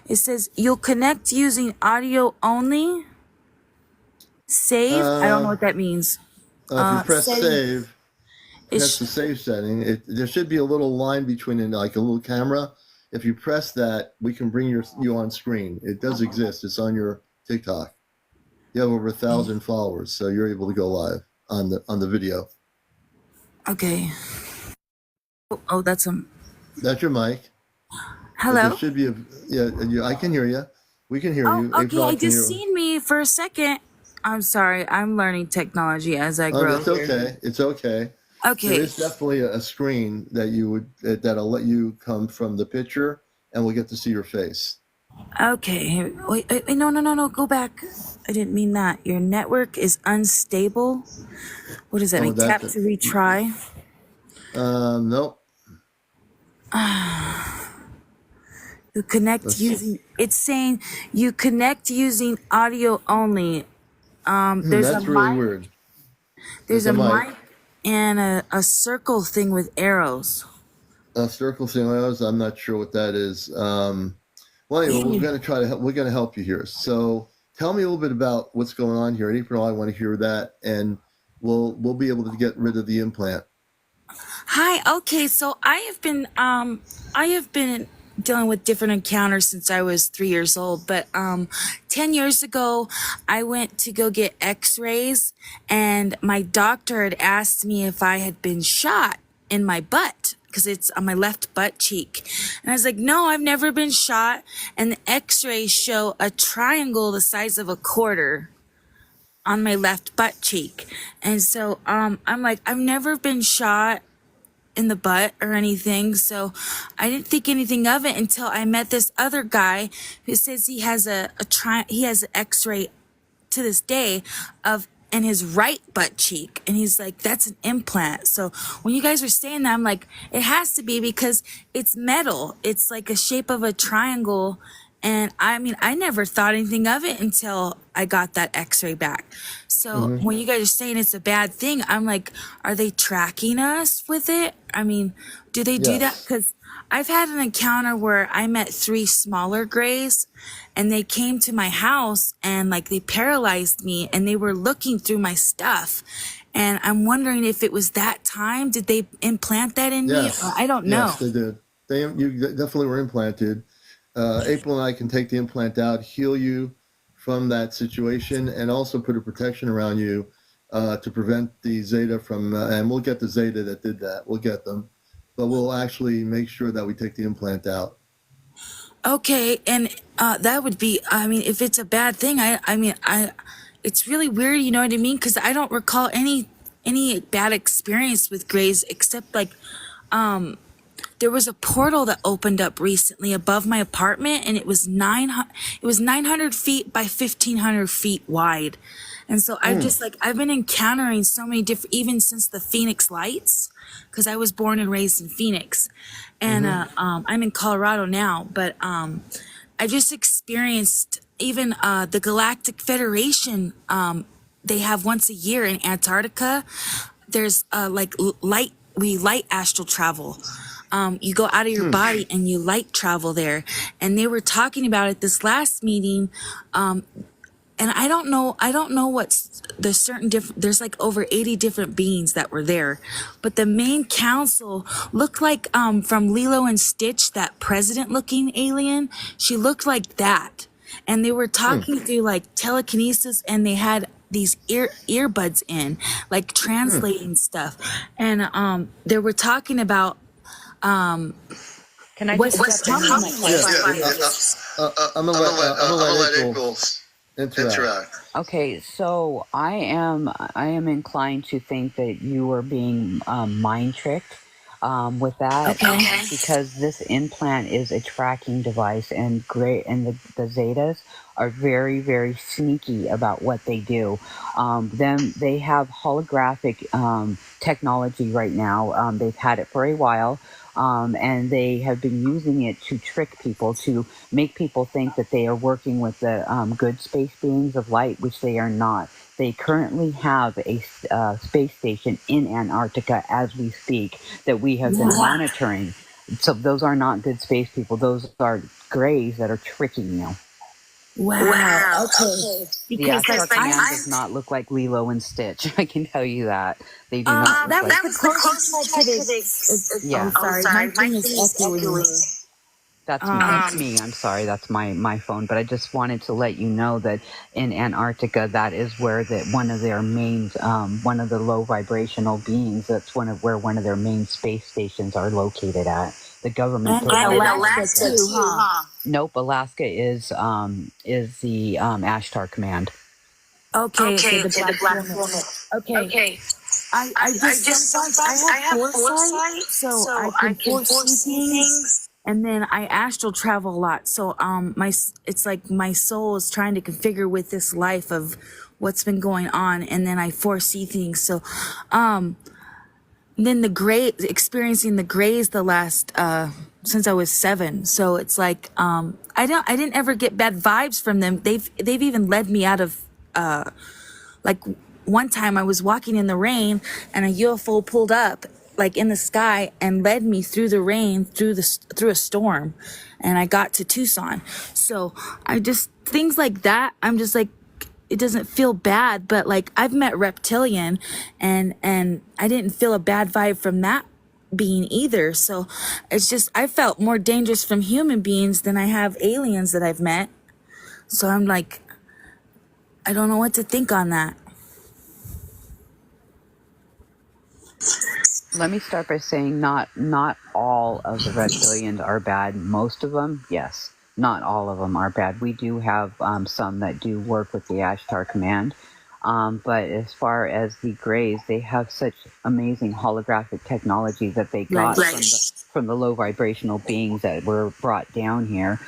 It says you'll connect using audio only. Save. I don't know what that means. If you press save, press the save setting. There should be a little line between it, like a little camera. If you press that, we can bring you on screen. It does exist. It's on your TikTok. You have over 1,000 followers, so you're able to go live on the video. Okay. Oh, that's your mic. Hello. There should be I can hear you. We can hear you. Okay, April, I just seen me for a second. I'm sorry. I'm learning technology as I grow. It's okay. It's okay. Okay. There is definitely a screen that'll let you come from the picture, and we'll get to see your face. Okay. Wait, no. Go back. I didn't mean that. Your network is unstable. What does that mean? Tap to retry. Nope. You connect using. It's saying you connect using audio only. There's that's a really mic. weird. There's a mic and a circle thing with arrows. A circle thing with arrows. I'm not sure what that is. Well, anyway, we're going to help you here. So tell me a little bit about what's going on here. April, I want to hear that, and we'll be able to get rid of the implant. Hi. Okay. So I have been dealing with different encounters since I was 3 years old. But 10 years ago, I went to go get x-rays, and my doctor had asked me if I had been shot in my butt, because it's on my left butt cheek. And I was like, no, I've never been shot. And the x-rays show a triangle the size of a quarter on my left butt cheek. And so I'm like, I've never been shot in the butt or anything, so I didn't think anything of it until I met this other guy who says he has an x-ray to this day in his right butt cheek, and he's like, that's an implant. So when you guys were saying that, I'm like, it has to be, because it's metal. It's like a shape of a triangle. And I mean, I never thought anything of it until I got that x-ray back. So when you guys are saying it's a bad thing, I'm like, are they tracking us with it? I mean, do they do that? Because I've had an encounter where I met 3 smaller grays, and they came to my house and like they paralyzed me, and they were looking through my stuff. And I'm wondering if it was that time. Did they implant that in me? I don't know. Yes, they did. You definitely were implanted. April and I can take the implant out, heal you from that situation, and also put a protection around you to prevent the Zeta from, and we'll get the Zeta that did that. We'll get them. But we'll actually make sure that we take the implant out. Okay, and that would be, I mean, if it's a bad thing, it's really weird, you know what I mean? Because I don't recall any bad experience with grays, except like there was a portal that opened up recently above my apartment, and it was 900 feet by 1,500 feet wide. And so I've been encountering so many different, even since the Phoenix Lights, because I was born and raised in Phoenix, and I'm in Colorado now, but I just experienced even the Galactic Federation. They have once a year in Antarctica. There's light astral travel. You go out of your body and you light travel there. And they were talking about it this last meeting. And I don't know what's the certain different, there's like over 80 different beings that were there. But the main council looked like, from Lilo and Stitch, that president looking alien. She looked like that. And they were talking through like telekinesis, and they had these earbuds in, like translating stuff. And, they were talking about, Can I what's just step in coming. and clarify? I'm gonna let April interact. Okay, so I am inclined to think that you are being mind tricked with that, because this implant is a tracking device, and the Zetas are very, very sneaky about what they do. They have holographic technology right now. They've had it for a while. And they have been using it to trick people, to make people think that they are working with the good space beings of light, which they are not. They currently have a space station in Antarctica as we speak that we have been monitoring. So those are not good space people. Those are grays that are tricking you. Wow. Okay. The Because Ashtar Command does not look like Lilo and Stitch. I can tell you that. They do not that look like... was the closest I could. Yeah. Oh, sorry. My thing is echoing. That's me. I'm sorry. That's my phone. But I just wanted to let you know that in Antarctica, that is where one of their main, one of the low vibrational beings. That's where one of their main space stations are located at. The government. And Alaska too, huh? Nope. Alaska is the Ashtar Command. Okay, the black planet. Okay. I just sometimes I have foresight, so I can foresee things. And then I astral travel a lot, so it's like my soul is trying to configure with this life of what's been going on, and then I foresee things. So, then experiencing the grays the last since I was 7. So it's like I didn't ever get bad vibes from them. They've even led me out of like one time I was walking in the rain and a UFO pulled up like in the sky and led me through the rain through a storm, and I got to Tucson. So things like that, I'm just like, it doesn't feel bad, but like I've met Reptilian and I didn't feel a bad vibe from that being either. So it's just, I felt more dangerous from human beings than I have aliens that I've met. So I'm like, I don't know what to think on that. Let me start by saying not all of the reptilians are bad. Most of them, yes. Not all of them are bad. We do have some that do work with the Ashtar Command. But as far as the Greys, they have such amazing holographic technology that they got from the low vibrational beings that were brought down here.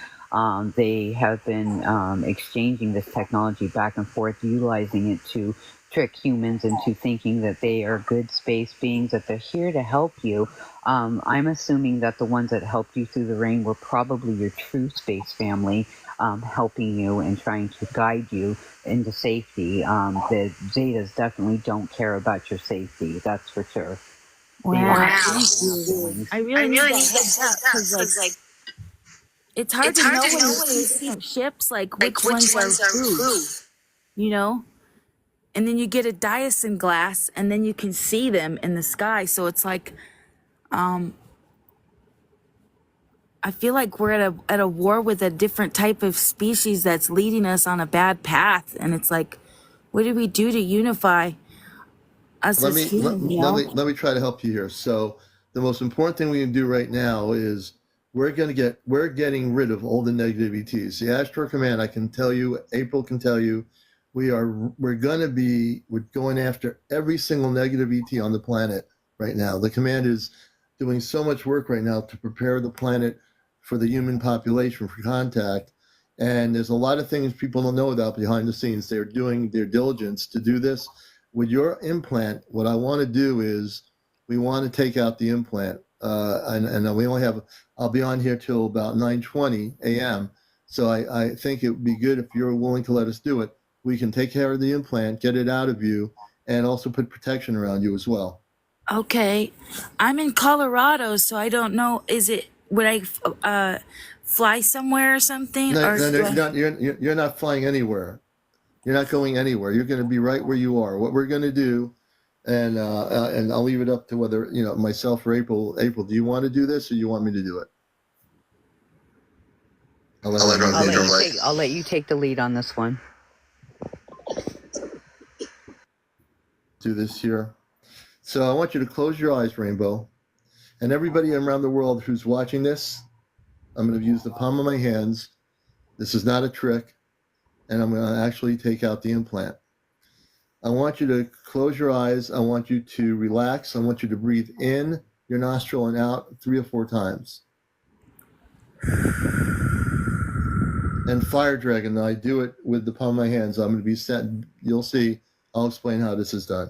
They have been exchanging this technology back and forth, utilizing it to trick humans into thinking that they are good space beings, that they're here to help you. I'm assuming that the ones that helped you through the rain were probably your true space family, helping you and trying to guide you into safety. The Zetas definitely don't care about your safety, that's for sure. Wow. I really need that heads up, because like, it's hard to know when you see different ships, like which ones are who, you know? And then you get a Dyson glass, and then you can see them in the sky. So it's like, I feel like we're at a war with a different type of species that's leading us on a bad path. And it's like, what do we do to unify us as humans? Let me try to help you here. So the most important thing we can do right now is we're getting rid of all the negative ETs. The Ashtar Command, I can tell you, April can tell you, we're going after every single negative ET on the planet right now. The command is doing so much work right now to prepare the planet for the human population for contact. And there's a lot of things people don't know about behind the scenes. They're doing their diligence to do this. With your implant, what I want to do is we want to take out the implant. And we only have, I'll be on here till about 9:20 a.m. So I think it would be good if you're willing to let us do it. We can take care of the implant, get it out of you, and also put protection around you as well. Okay. I'm in Colorado, so I don't know. Would I fly somewhere or something? No, Or no, do no, you're not flying anywhere. You're not going anywhere. You're going to be right where you are. What we're going to do, and I'll leave it up to whether, myself or April. April, do you want to do this or you want me to do it? I'll let you take the lead on this one. Do this here. So I want you to close your eyes, Rainbow. And everybody around the world who's watching this, I'm going to use the palm of my hands. This is not a trick. And I'm going to actually take out the implant. I want you to close your eyes. I want you to relax. I want you to breathe in your nostril and out 3 or 4 times. And Fire Dragon, I do it with the palm of my hands. I'm going to be set. You'll see. I'll explain how this is done.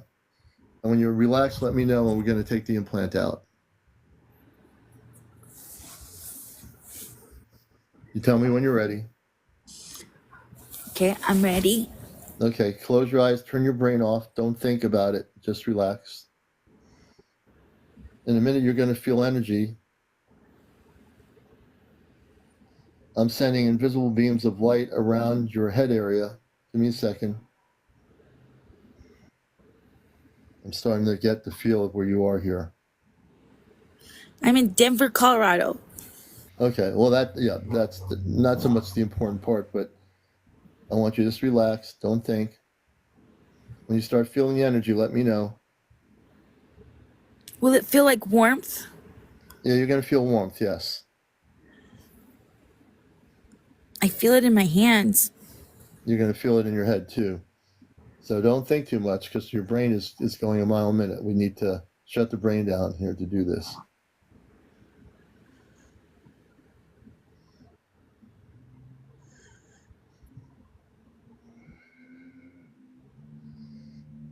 And when you're relaxed, let me know when we're going to take the implant out. You tell me when you're ready. Okay, I'm ready. Okay, close your eyes, turn your brain off. Don't think about it. Just relax. In a minute, you're going to feel energy. I'm sending invisible beams of light around your head area. Give me a second. I'm starting to get the feel of where you are here. I'm in Denver, Colorado. Okay, well, that's not so much the important part, but I want you to just relax. Don't think. When you start feeling the energy, let me know. Will it feel like warmth? Yeah, you're going to feel warmth, yes. I feel it in my hands. You're going to feel it in your head, too. So don't think too much because your brain is going a mile a minute. We need to shut the brain down here to do this.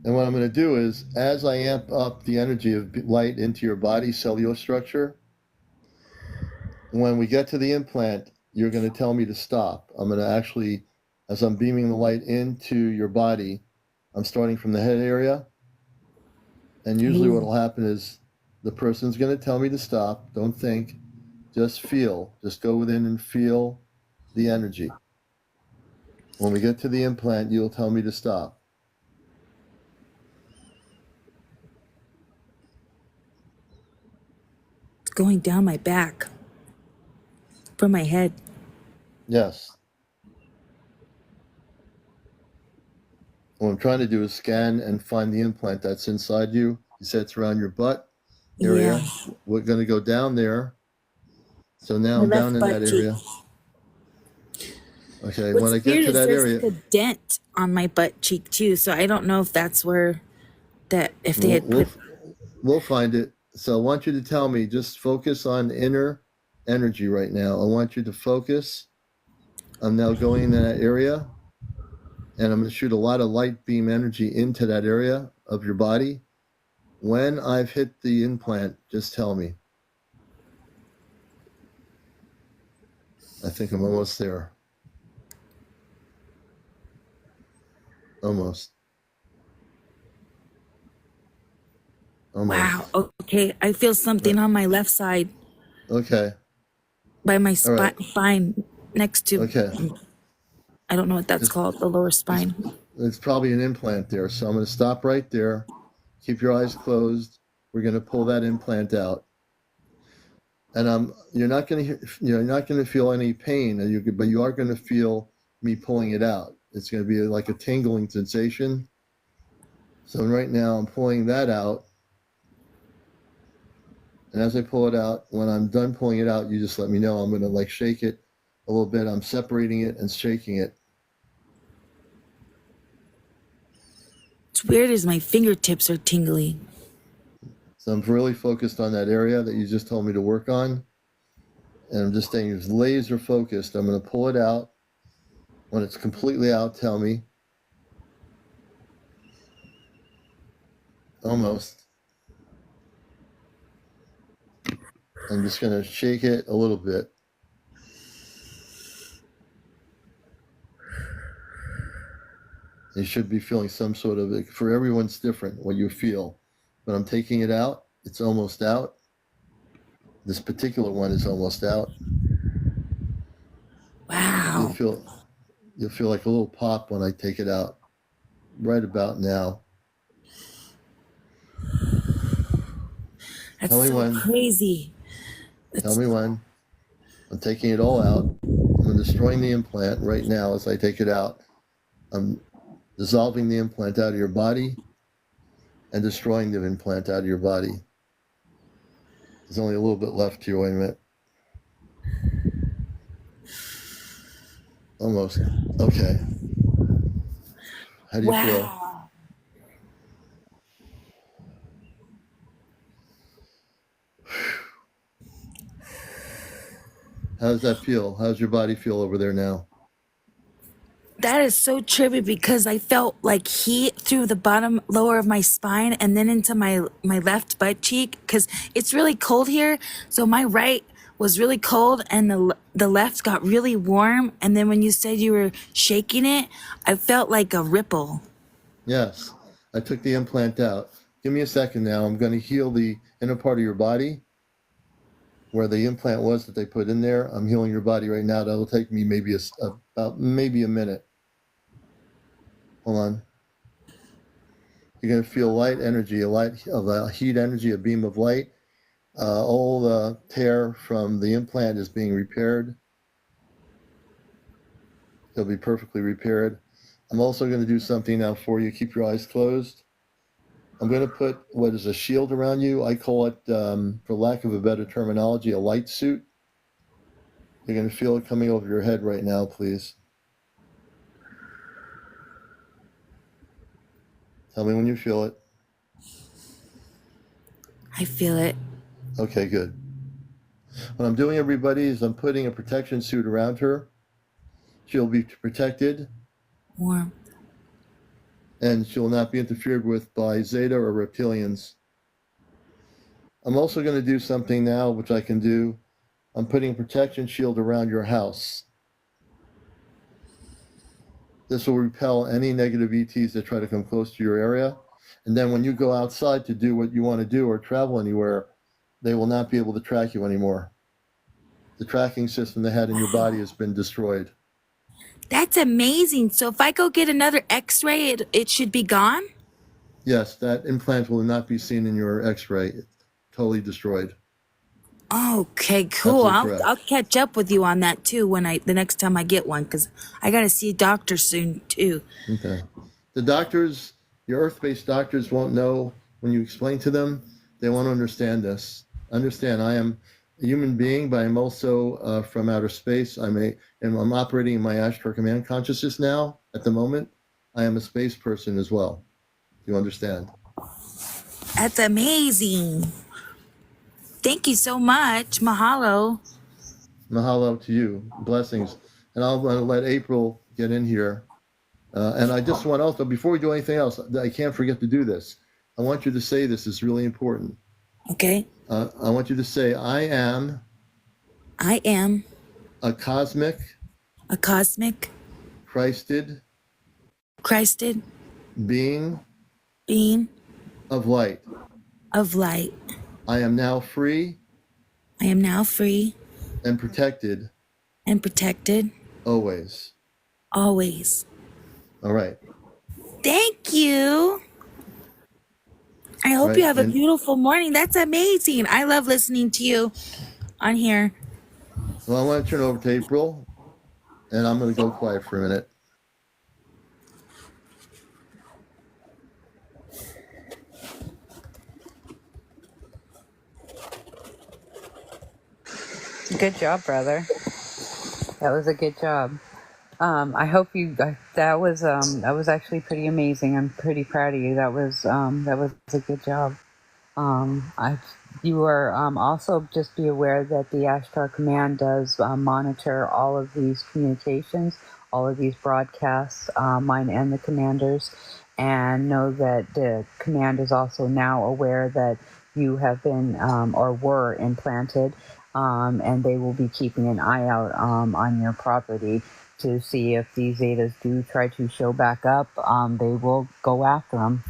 And what I'm going to do is, as I amp up the energy of light into your body cellular structure, when we get to the implant, you're going to tell me to stop. I'm going to actually, as I'm beaming the light into your body, I'm starting from the head area. And usually what will happen is the person's going to tell me to stop. Don't think. Just feel. Just go within and feel the energy. When we get to the implant, you'll tell me to stop. It's going down my back. From my head. Yes. What I'm trying to do is scan and find the implant that's inside you. You said it's around your butt area. Yeah. We're going to go down there. So now I'm My down in left that butt area. cheek. Okay, What's when I get weird to is that there's area, like a dent on my butt cheek too, so I don't know if that's where if they had put. we'll find it. So I want you to tell me, just focus on inner energy right now. I want you to focus. I'm now going in that area, and I'm going to shoot a lot of light beam energy into that area of your body. When I've hit the implant, just tell me. I think I'm almost there. Almost. Wow. Okay, I feel something on my left side. Okay. By my right. spine, next to. Okay. I don't know what that's called. The lower spine. It's probably an implant there. So I'm going to stop right there. Keep your eyes closed. We're going to pull that implant out. And you're not going to feel any pain, but you are going to feel me pulling it out. It's going to be like a tingling sensation. So right now I'm pulling that out. And as I pull it out, when I'm done pulling it out, you just let me know. I'm going to shake it a little bit. I'm separating it and shaking it. What's weird is my fingertips are tingling. So I'm really focused on that area that you just told me to work on. And I'm just staying laser focused. I'm going to pull it out. When it's completely out, tell me. Almost. I'm just going to shake it a little bit. You should be feeling some sort of, for everyone's different what you feel. But I'm taking it out. It's almost out. This particular one is almost out. Wow. You'll feel like a little pop when I take it out. Right about now. That's Tell me so when. crazy. Tell me when. I'm taking it all out. I'm destroying the implant right now as I take it out. I'm dissolving the implant out of your body and destroying the implant out of your body. There's only a little bit left here. Wait a minute. Almost. Okay. How do you feel? Wow. How does that feel? How's your body feel over there now? That is so trippy because I felt like heat through the bottom lower of my spine and then into my left butt cheek because it's really cold here. So my right was really cold and the left got really warm. And then when you said you were shaking it, I felt like a ripple. Yes. I took the implant out. Give me a second now. I'm going to heal the inner part of your body where the implant was that they put in there. I'm healing your body right now. That'll take me maybe about maybe a minute. Hold on. You're going to feel light energy, a heat energy, a beam of light. All the tear from the implant is being repaired. It'll be perfectly repaired. I'm also going to do something now for you. Keep your eyes closed. I'm going to put what is a shield around you. I call it, for lack of a better terminology, a light suit. You're going to feel it coming over your head right now, please. Tell me when you feel it. I feel it. Okay, good. What I'm doing, everybody, is I'm putting a protection suit around her. She'll be protected. Warm. And she'll not be interfered with by Zeta or reptilians. I'm also going to do something now, which I can do. I'm putting a protection shield around your house. This will repel any negative ETs that try to come close to your area. And then when you go outside to do what you want to do or travel anywhere, they will not be able to track you anymore. The tracking system they had in your body has been destroyed. That's amazing. So if I go get another x-ray, it should be gone? Yes, that implant will not be seen in your x-ray. It's totally destroyed. Okay, cool. Absolutely I'll correct. catch up with you on that too the next time I get one because I got to see a doctor soon too. Okay. The doctors, your Earth-based doctors won't know when you explain to them. They won't understand this. Understand, I am a human being, but I'm also from outer space. I'm operating in my Ashtar Command consciousness now. At the moment, I am a space person as well. Do you understand? That's amazing. Thank you so much. Mahalo. Mahalo to you. Blessings. And I'll let April get in here. And I just want also, before we do anything else, I can't forget to do this. I want you to say this. It's really important. Okay. I want you to say, I am a cosmic, Christed being of light. I am now free and protected always. All right. Thank you. I hope you have a beautiful morning. That's amazing. I love listening to you on here. Well, I want to turn over to April, and I'm going to go quiet for a minute. Good job, brother. That was a good job. I hope you. That was actually pretty amazing. I'm pretty proud of you. That was a good job. I You are also just be aware that the Ashtar Command does monitor all of these communications, all of these broadcasts, mine and the commanders, and know that the command is also now aware that you have been or were implanted, and they will be keeping an eye out on your property to see if these Zetas do try to show back up. They will go after them.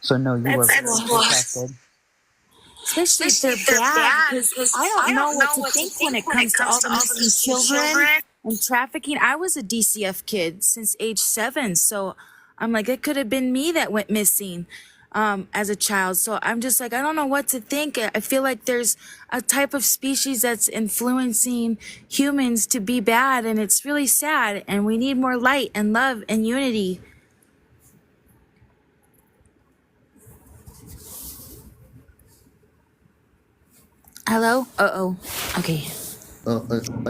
So no, you are That's very protected. especially if they're bad, because I don't know what to think when it comes to all the missing children and trafficking. I was a DCF kid since age 7, so I'm like, it could have been me that went missing as a child. So I'm just like, I don't know what to think. I feel like there's a type of species that's influencing humans to be bad, and it's really sad, and we need more light and love and unity. Hello? Uh-oh. Okay.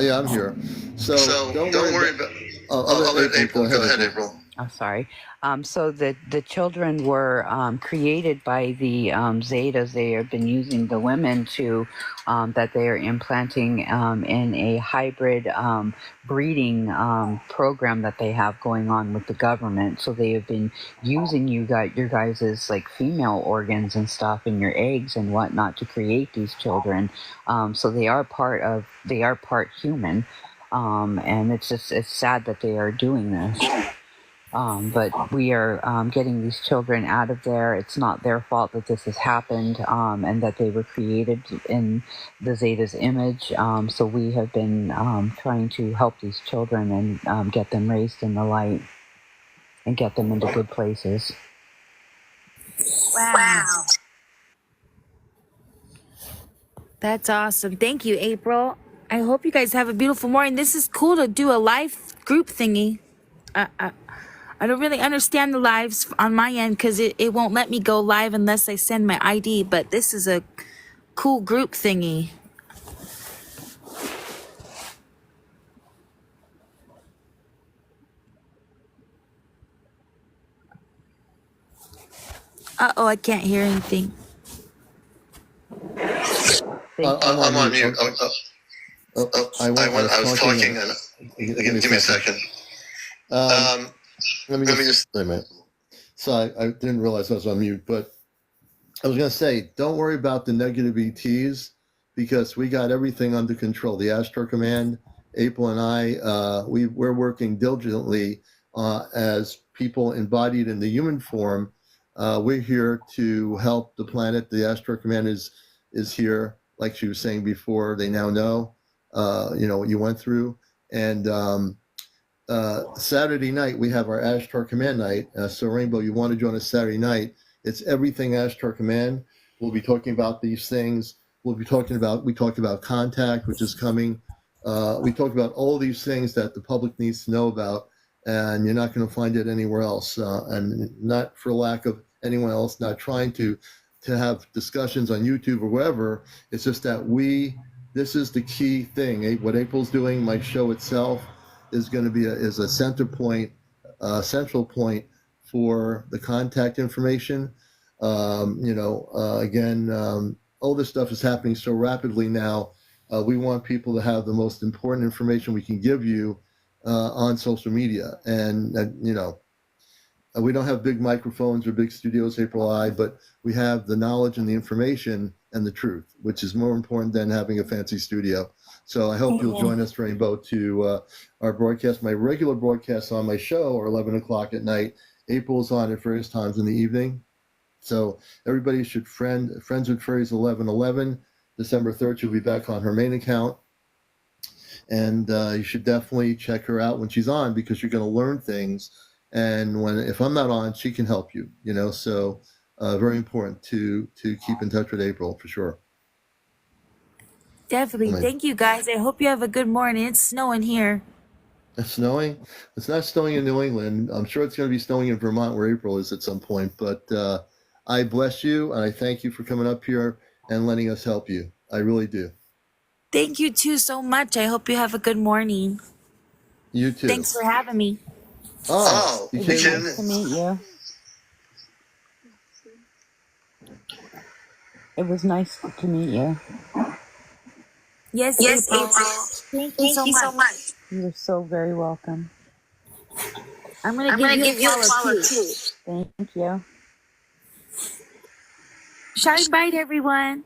Yeah, I'm here. So don't worry about. I'll let April. Go ahead, April. I'm sorry. So the children were created by the Zetas. They have been using the women to that they are implanting in a hybrid breeding program that they have going on with the government. So they have been using your guys' like female organs and stuff and your eggs and whatnot to create these children. So they are part human. And it's sad that they are doing this. But we are getting these children out of there. It's not their fault that this has happened, and that they were created in the Zeta's image. So we have been trying to help these children and get them raised in the light and get them into good places. Wow. That's awesome. Thank you, April. I hope you guys have a beautiful morning. This is cool to do a live group thingy. I don't really understand the lives on my end because it won't let me go live unless I send my ID, but this is a cool group thingy. Uh-oh, I can't hear anything. I'm on mute. I was talking. Give me a second. Let me just wait a minute. So I didn't realize I was on mute, but I was going to say, don't worry about the negative ETs because we got everything under control. The Ashtar Command, April and I, we're working diligently as people embodied in the human form. We're here to help the planet. The Ashtar Command is here, like she was saying before. They now know, what you went through. And Saturday night, we have our Ashtar Command night. So Rainbow, you want to join us Saturday night. It's everything Ashtar Command. We'll be talking about these things. We talked about contact, which is coming. We talked about all these things that the public needs to know about, and you're not going to find it anywhere else. And not for lack of anyone else, not trying to have discussions on YouTube or wherever. It's just that this is the key thing. What April's doing, my show itself, is going to be a central point for the contact information. Again, all this stuff is happening so rapidly now. We want people to have the most important information we can give you on social media. And we don't have big microphones or big studios, April I, but we have the knowledge and the information and the truth, which is more important than having a fancy studio. So I hope you'll join us, Rainbow, to our broadcast. My regular broadcasts on my show are 11 o'clock at night. April's on at various times in the evening. So everybody should Friends with Fairies 1111. December 3rd, she'll be back on her main account. And you should definitely check her out when she's on because you're going to learn things. And if I'm not on, she can help you, So very important to keep in touch with April for sure. Definitely. Thank you, guys. I hope you have a good morning. It's snowing here. It's snowing? It's not snowing in New England. I'm sure it's going to be snowing in Vermont where April is at some point. But I bless you, and I thank you for coming up here and letting us help you. I really do. Thank you, too, so much. I hope you have a good morning. You too. Thanks for having me. Oh, you It came was in. nice to meet you. It was nice to meet you. Yes, April. Thank you so much. You're so very welcome. I'm gonna give you a follow too. Thank you. Shine bright, everyone.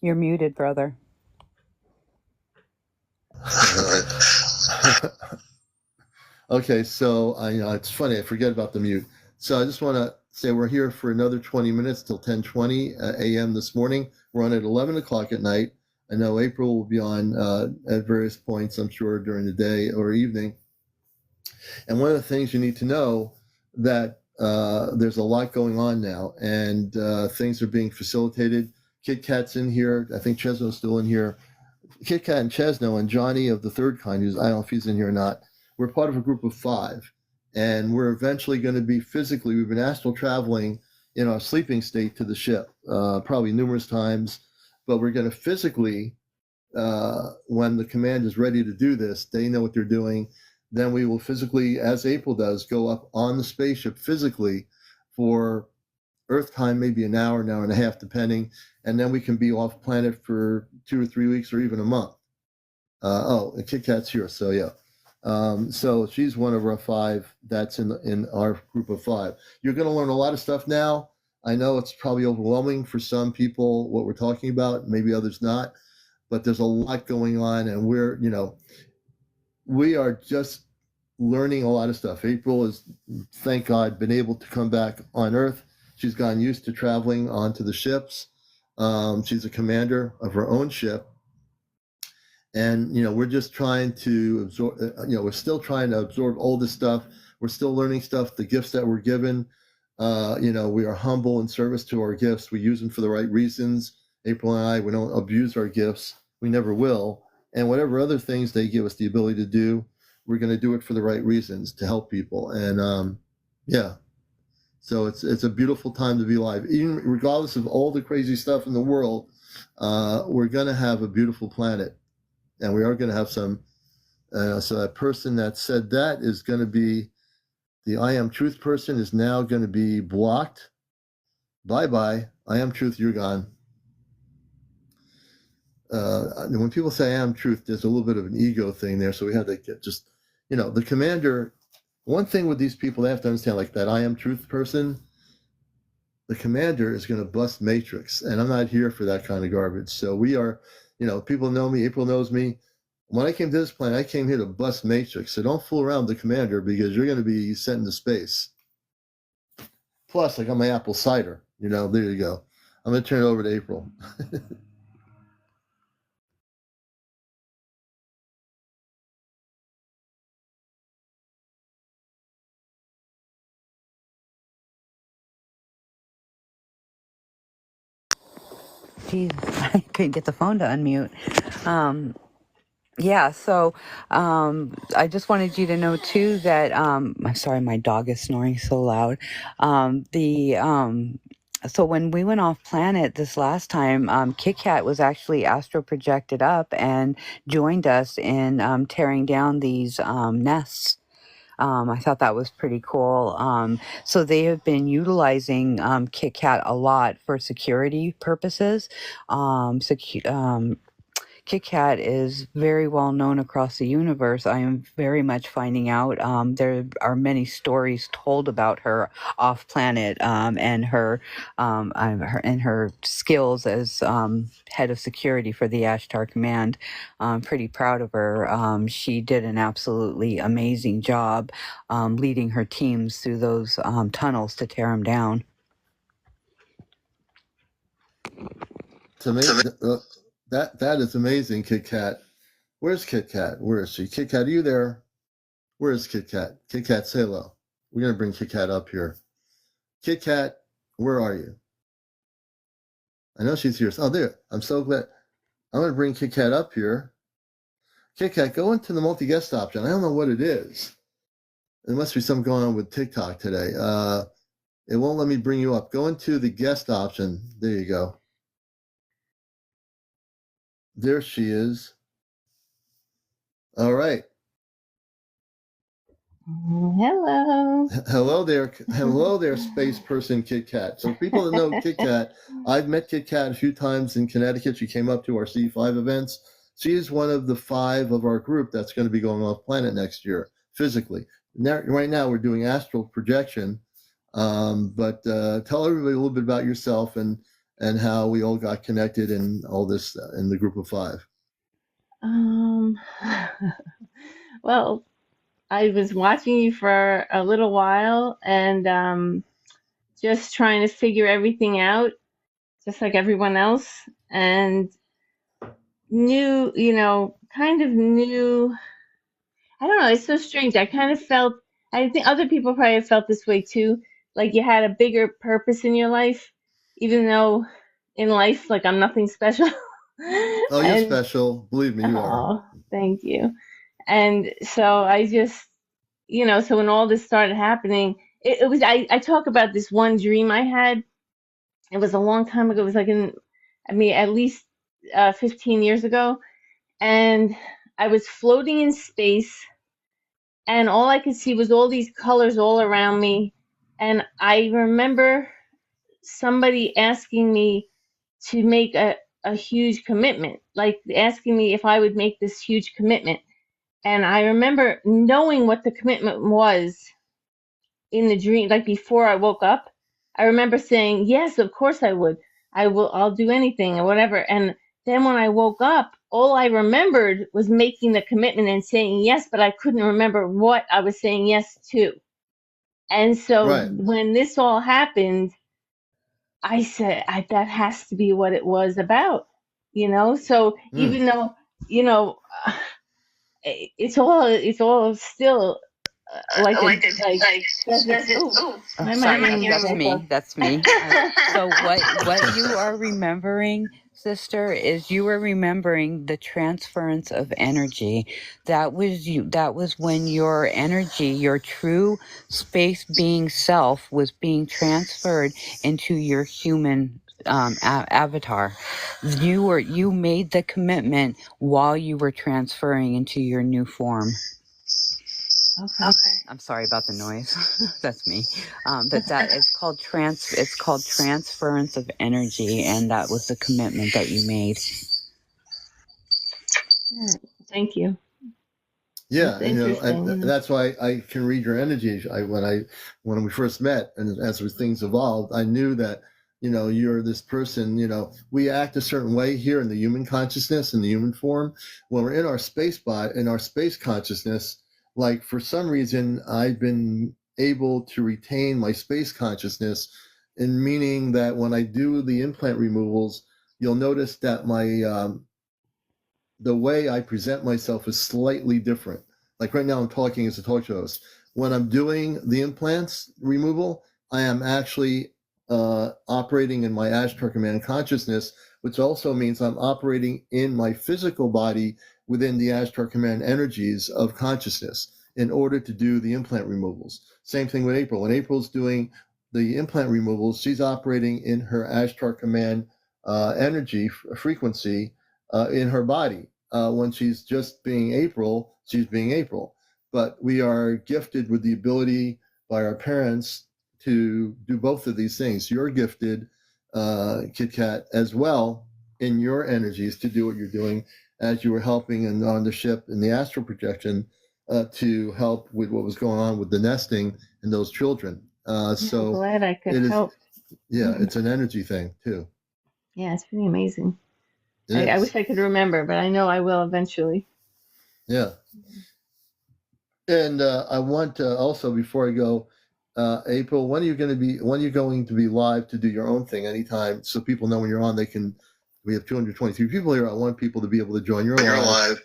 You're muted, brother. Okay, so it's funny, I forget about the mute. So I just want to say we're here for another 20 minutes till 10:20 a.m. this morning. We're on at 11 o'clock at night. I know April will be on at various points, I'm sure, during the day or evening. And one of the things you need to know that there's a lot going on now, and things are being facilitated. Kit Kat's in here. I think Chesno's still in here. Kit Kat and Chesno and Johnny of the third kind, who's, I don't know if he's in here or not, we're part of a group of 5. And we're eventually going to be physically, we've been astral traveling in our sleeping state to the ship, probably numerous times. But we're going to physically, when the command is ready to do this, they know what they're doing. Then we will physically, as April does, go up on the spaceship physically for Earth time, maybe an hour and a half, depending. And then we can be off planet for 2 or 3 weeks or even a month. And Kit Kat's here, so yeah. So she's one of our 5 that's in our group of 5. You're going to learn a lot of stuff now. I know it's probably overwhelming for some people what we're talking about, maybe others not, but there's a lot going on, and we are just learning a lot of stuff. April has, thank God, been able to come back on Earth. She's gotten used to traveling onto the ships. She's a commander of her own ship. And, we're just trying to absorb, we're still trying to absorb all this stuff. We're still learning stuff, the gifts that we're given. We are humble in service to our gifts. We use them for the right reasons. April and I, we don't abuse our gifts. We never will. And whatever other things they give us the ability to do, we're going to do it for the right reasons to help people. And so it's a beautiful time to be alive. Even regardless of all the crazy stuff in the world, we're going to have a beautiful planet. And we are going to have some. So that person that said that is going to be the I Am Truth person is now going to be blocked. Bye-bye. I Am Truth, you're gone. When people say I Am Truth, there's a little bit of an ego thing there. So we had to get just, the commander. One thing with these people, they have to understand, like that I Am Truth person, the commander is going to bust Matrix. And I'm not here for that kind of garbage. So we are, people know me. April knows me. When I came to this planet, I came here to bust Matrix. So don't fool around with the commander, because you're going to be sent into space. Plus, I got my apple cider. There you go. I'm going to turn it over to April. Jesus, I couldn't get the phone to unmute. Yeah, so I just wanted you to know too that I'm sorry, my dog is snoring so loud. So when we went off planet this last time, Kit Kat was actually astro projected up and joined us in tearing down these nests. I thought that was pretty cool. So they have been utilizing Kit Kat a lot for security purposes. Kit Kat is very well known across the universe. I am very much finding out. There are many stories told about her off planet and her skills as head of security for the Ashtar Command. I'm pretty proud of her. She did an absolutely amazing job leading her teams through those tunnels to tear them down. To me, that is amazing, Kit Kat. Where's Kit Kat? Where is she? Kit Kat, are you there? Where is Kit Kat? Kit Kat, say hello. We're going to bring Kit Kat up here. Kit Kat, where are you? I know she's here. Oh, there. I'm so glad. I'm going to bring Kit Kat up here. Kit Kat, go into the multi-guest option. I don't know what it is. There must be something going on with TikTok today. It won't let me bring you up. Go into the guest option. There you go. There she is. All right. Hello. Hello there, space person Kit Kat. So people that know Kit Kat, I've met Kit Kat a few times in Connecticut. She came up to our C5 events. She is one of the 5 of our group that's going to be going off planet next year physically. Now, right now we're doing astral projection, but tell everybody a little bit about yourself and how we all got connected and all this in the group of 5. Well, I was watching you for a little while and just trying to figure everything out, just like everyone else, and knew, kind of knew, I don't know, it's so strange. I kind of felt, I think other people probably have felt this way too, like you had a bigger purpose in your life, even though in life, like I'm nothing special. Oh, you're And, special. Believe me, you are. oh, thank you. And so I just, so when all this started happening, it was, I talk about this one dream I had. It was a long time ago. It was like at least 15 years ago. And I was floating in space and all I could see was all these colors all around me. And I remember somebody asking me to make a huge commitment, like asking me if I would make this huge commitment. And I remember knowing what the commitment was in the dream, like before I woke up. I remember saying, yes, of course I would. I'll do anything or whatever. And then when I woke up, all I remembered was making the commitment and saying yes, but I couldn't remember what I was saying yes to. And so Right. when this all happened, I said, that has to be what it was about, So even though, it's all still like my Sorry, mind. that's me. So what you are remembering, sister, is you are remembering the transference of energy. That was you. That was when your energy, your true space being self, was being transferred into your human avatar. You made the commitment while you were transferring into your new form. Okay. I'm sorry about the noise. That's me. But that it's called transference of energy, and that was the commitment that you made. Thank you. Yeah, That's interesting. and that's why I can read your energy. When we first met, and as things evolved, I knew that you're this person. We act a certain way here in the human consciousness, in the human form. When we're in our space in our space consciousness, like for some reason, I've been able to retain my space consciousness, in meaning that when I do the implant removals, you'll notice that my the way I present myself is slightly different. Like right now, I'm talking as a talk show host. When I'm doing the implants removal, I am actually operating in my Ashtar Command consciousness, which also means I'm operating in my physical body within the Ashtar Command energies of consciousness in order to do the implant removals. Same thing with April. When April's doing the implant removals, she's operating in her Ashtar Command energy frequency in her body. When she's just being April, she's being April. But we are gifted with the ability by our parents to do both of these things. You're gifted, Kit Kat, as well in your energies to do what you're doing as you were helping on the ship in the astral projection to help with what was going on with the nesting and those children. So I'm glad I could help. Yeah, it's an energy thing too. Yeah, it's pretty amazing. I wish I could remember, but I know I will eventually. Yeah. And I want to also, before I go, April, when are you going to be live to do your own thing anytime, so people know when you're on? We have 223 people here. I want people to be able to join your live.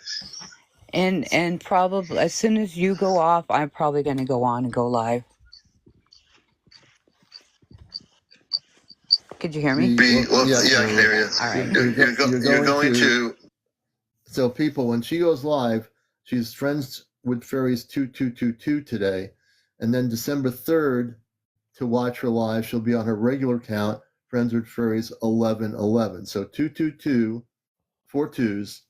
And probably as soon as you go off, I'm probably going to go on and go live. Could you hear me? Yeah, I can hear you. All right. You're going to So people, when she goes live, she's Friends with Fairies 2222 today. And then December 3rd, to watch her live, she'll be on her regular count, Friends with Fairies 1111. So 222, 4 twos.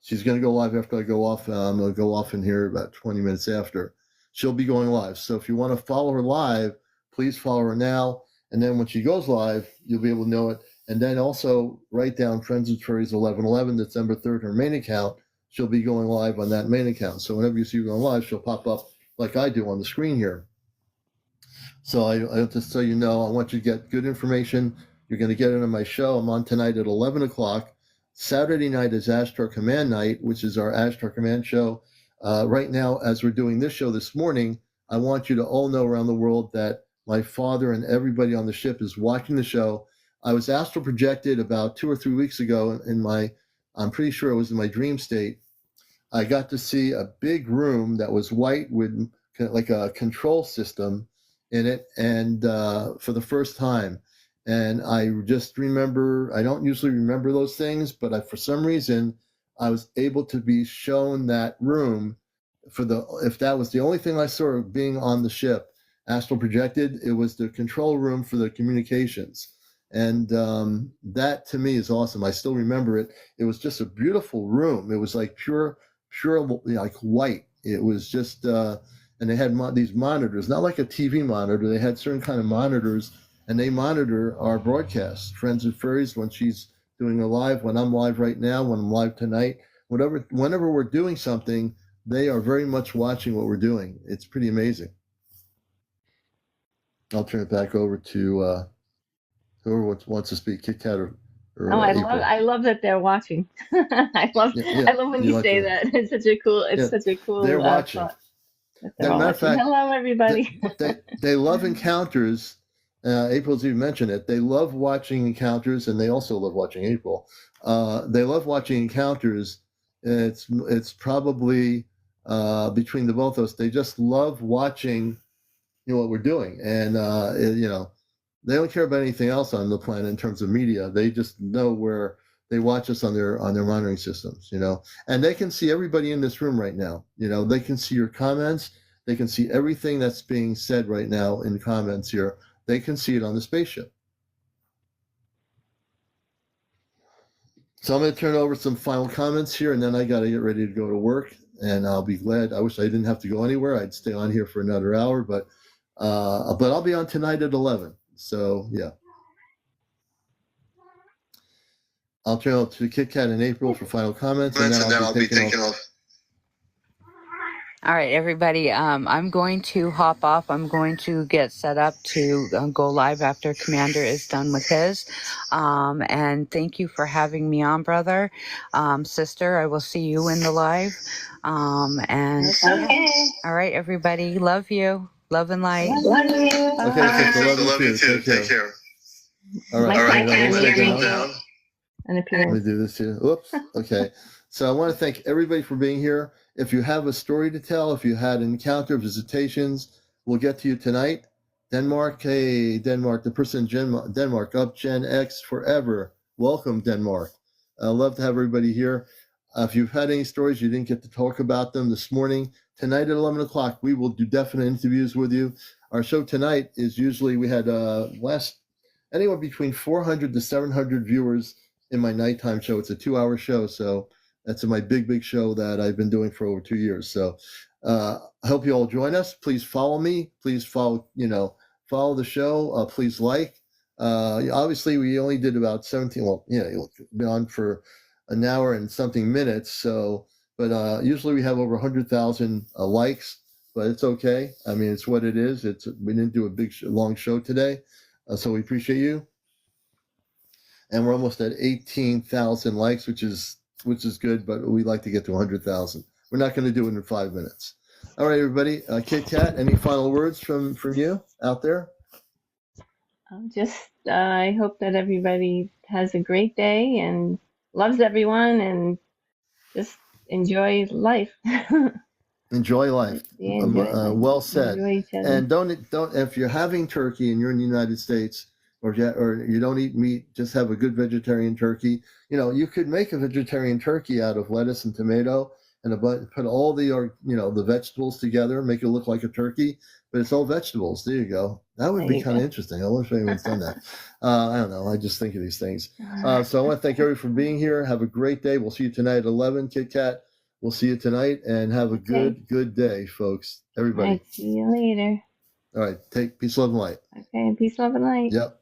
She's going to go live after I go off. I'm going to go off in here about 20 minutes after. She'll be going live. So if you want to follow her live, please follow her now. And then when she goes live, you'll be able to know it. And then also write down Friends with Fairies 1111, December 3rd, her main account. She'll be going live on that main account. So whenever you see her going live, she'll pop up like I do on the screen here. So I just so you know, I want you to get good information. You're going to get it on my show. I'm on tonight at 11 o'clock. Saturday night is Ashtar Command night, which is our Ashtar Command show. Right now, as we're doing this show this morning, I want you to all know around the world that my father and everybody on the ship is watching the show. I was astral projected about 2 or 3 weeks ago in my, I'm pretty sure it was in my dream state. I got to see a big room that was white with like a control system in it, and for the first time. And I just remember, I don't usually remember those things, but for some reason, I was able to be shown that room if that was the only thing I saw being on the ship, astral projected, it was the control room for the communications. And that to me is awesome. I still remember it. It was just a beautiful room. It was like pure, like white. It was just, and they had these monitors, not like a TV monitor. They had certain kind of monitors, and they monitor our broadcasts. Friends with Fairies, when she's doing a live, when I'm live right now, when I'm live tonight, whenever we're doing something, they are very much watching what we're doing. It's pretty amazing. I'll turn it back over to whoever wants to speak, Kit Kat or I love that they're watching. I love when you say that. It's such a cool. They're watching. Matter of fact, hello everybody. They love encounters. April's even mentioned it. They love watching encounters, and they also love watching April. They love watching encounters. It's probably between the both of us. They just love watching, what we're doing, and they don't care about anything else on the planet in terms of media. They just know where they watch us on their monitoring systems, and they can see everybody in this room right now. They can see your comments. They can see everything that's being said right now in comments here. They can see it on the spaceship. So I'm going to turn over some final comments here, and then I got to get ready to go to work, and I'll be glad. I wish I didn't have to go anywhere. I'd stay on here for another hour, but I'll be on tonight at 11. So, yeah. I'll turn over to Kit Kat and April for final comments, and then I'll be taking off. All right, everybody. I'm going to hop off. I'm going to get set up to go live after Commander is done with his. And thank you for having me on, brother. Sister, I will see you in the live. Okay. All right, everybody. Love you. Love and light. Love you. Okay, sister, love you too. Take care. All right. Let me do this here. Oops. Okay. So I want to thank everybody for being here. If you have a story to tell, if you had an encounter, visitations, we'll get to you tonight. Denmark, hey, Denmark, the person in Denmark, up Gen X forever. Welcome, Denmark. I love to have everybody here. If you've had any stories, you didn't get to talk about them this morning, tonight at 11 o'clock, we will do definite interviews with you. Our show tonight is usually, we had anywhere between 400 to 700 viewers in my nighttime show. It's a 2-hour show, so that's my big show that I've been doing for over 2 years. So I hope you all join us. Please follow me. Please follow the show. Please like. Obviously, we only did about 17. Well, been on for an hour and something minutes. So, but usually we have over 100,000 likes. But it's okay. I mean, it's what it is. We didn't do a big long show today, so we appreciate you. And we're almost at 18,000 likes, which is good, but we'd like to get to 100,000. We're not going to do it in 5 minutes. All right, everybody. Kit Kat, any final words from you out there? I hope that everybody has a great day and loves everyone and just enjoy life. Enjoy life. Well said. And don't if you're having turkey and you're in the United States, or you don't eat meat, just have a good vegetarian turkey. You know, you could make a vegetarian turkey out of lettuce and tomato and put all the, the vegetables together, make it look like a turkey, but it's all vegetables. There you go. That would be kind of interesting. I wonder if anyone's done that. I don't know. I just think of these things. So I want to thank everyone for being here. Have a great day. We'll see you tonight at 11, Kit Kat. We'll see you tonight, and have a good day, folks. Everybody. All right, see you later. All right. Take peace, love, and light. Okay, peace, love, and light. Yep.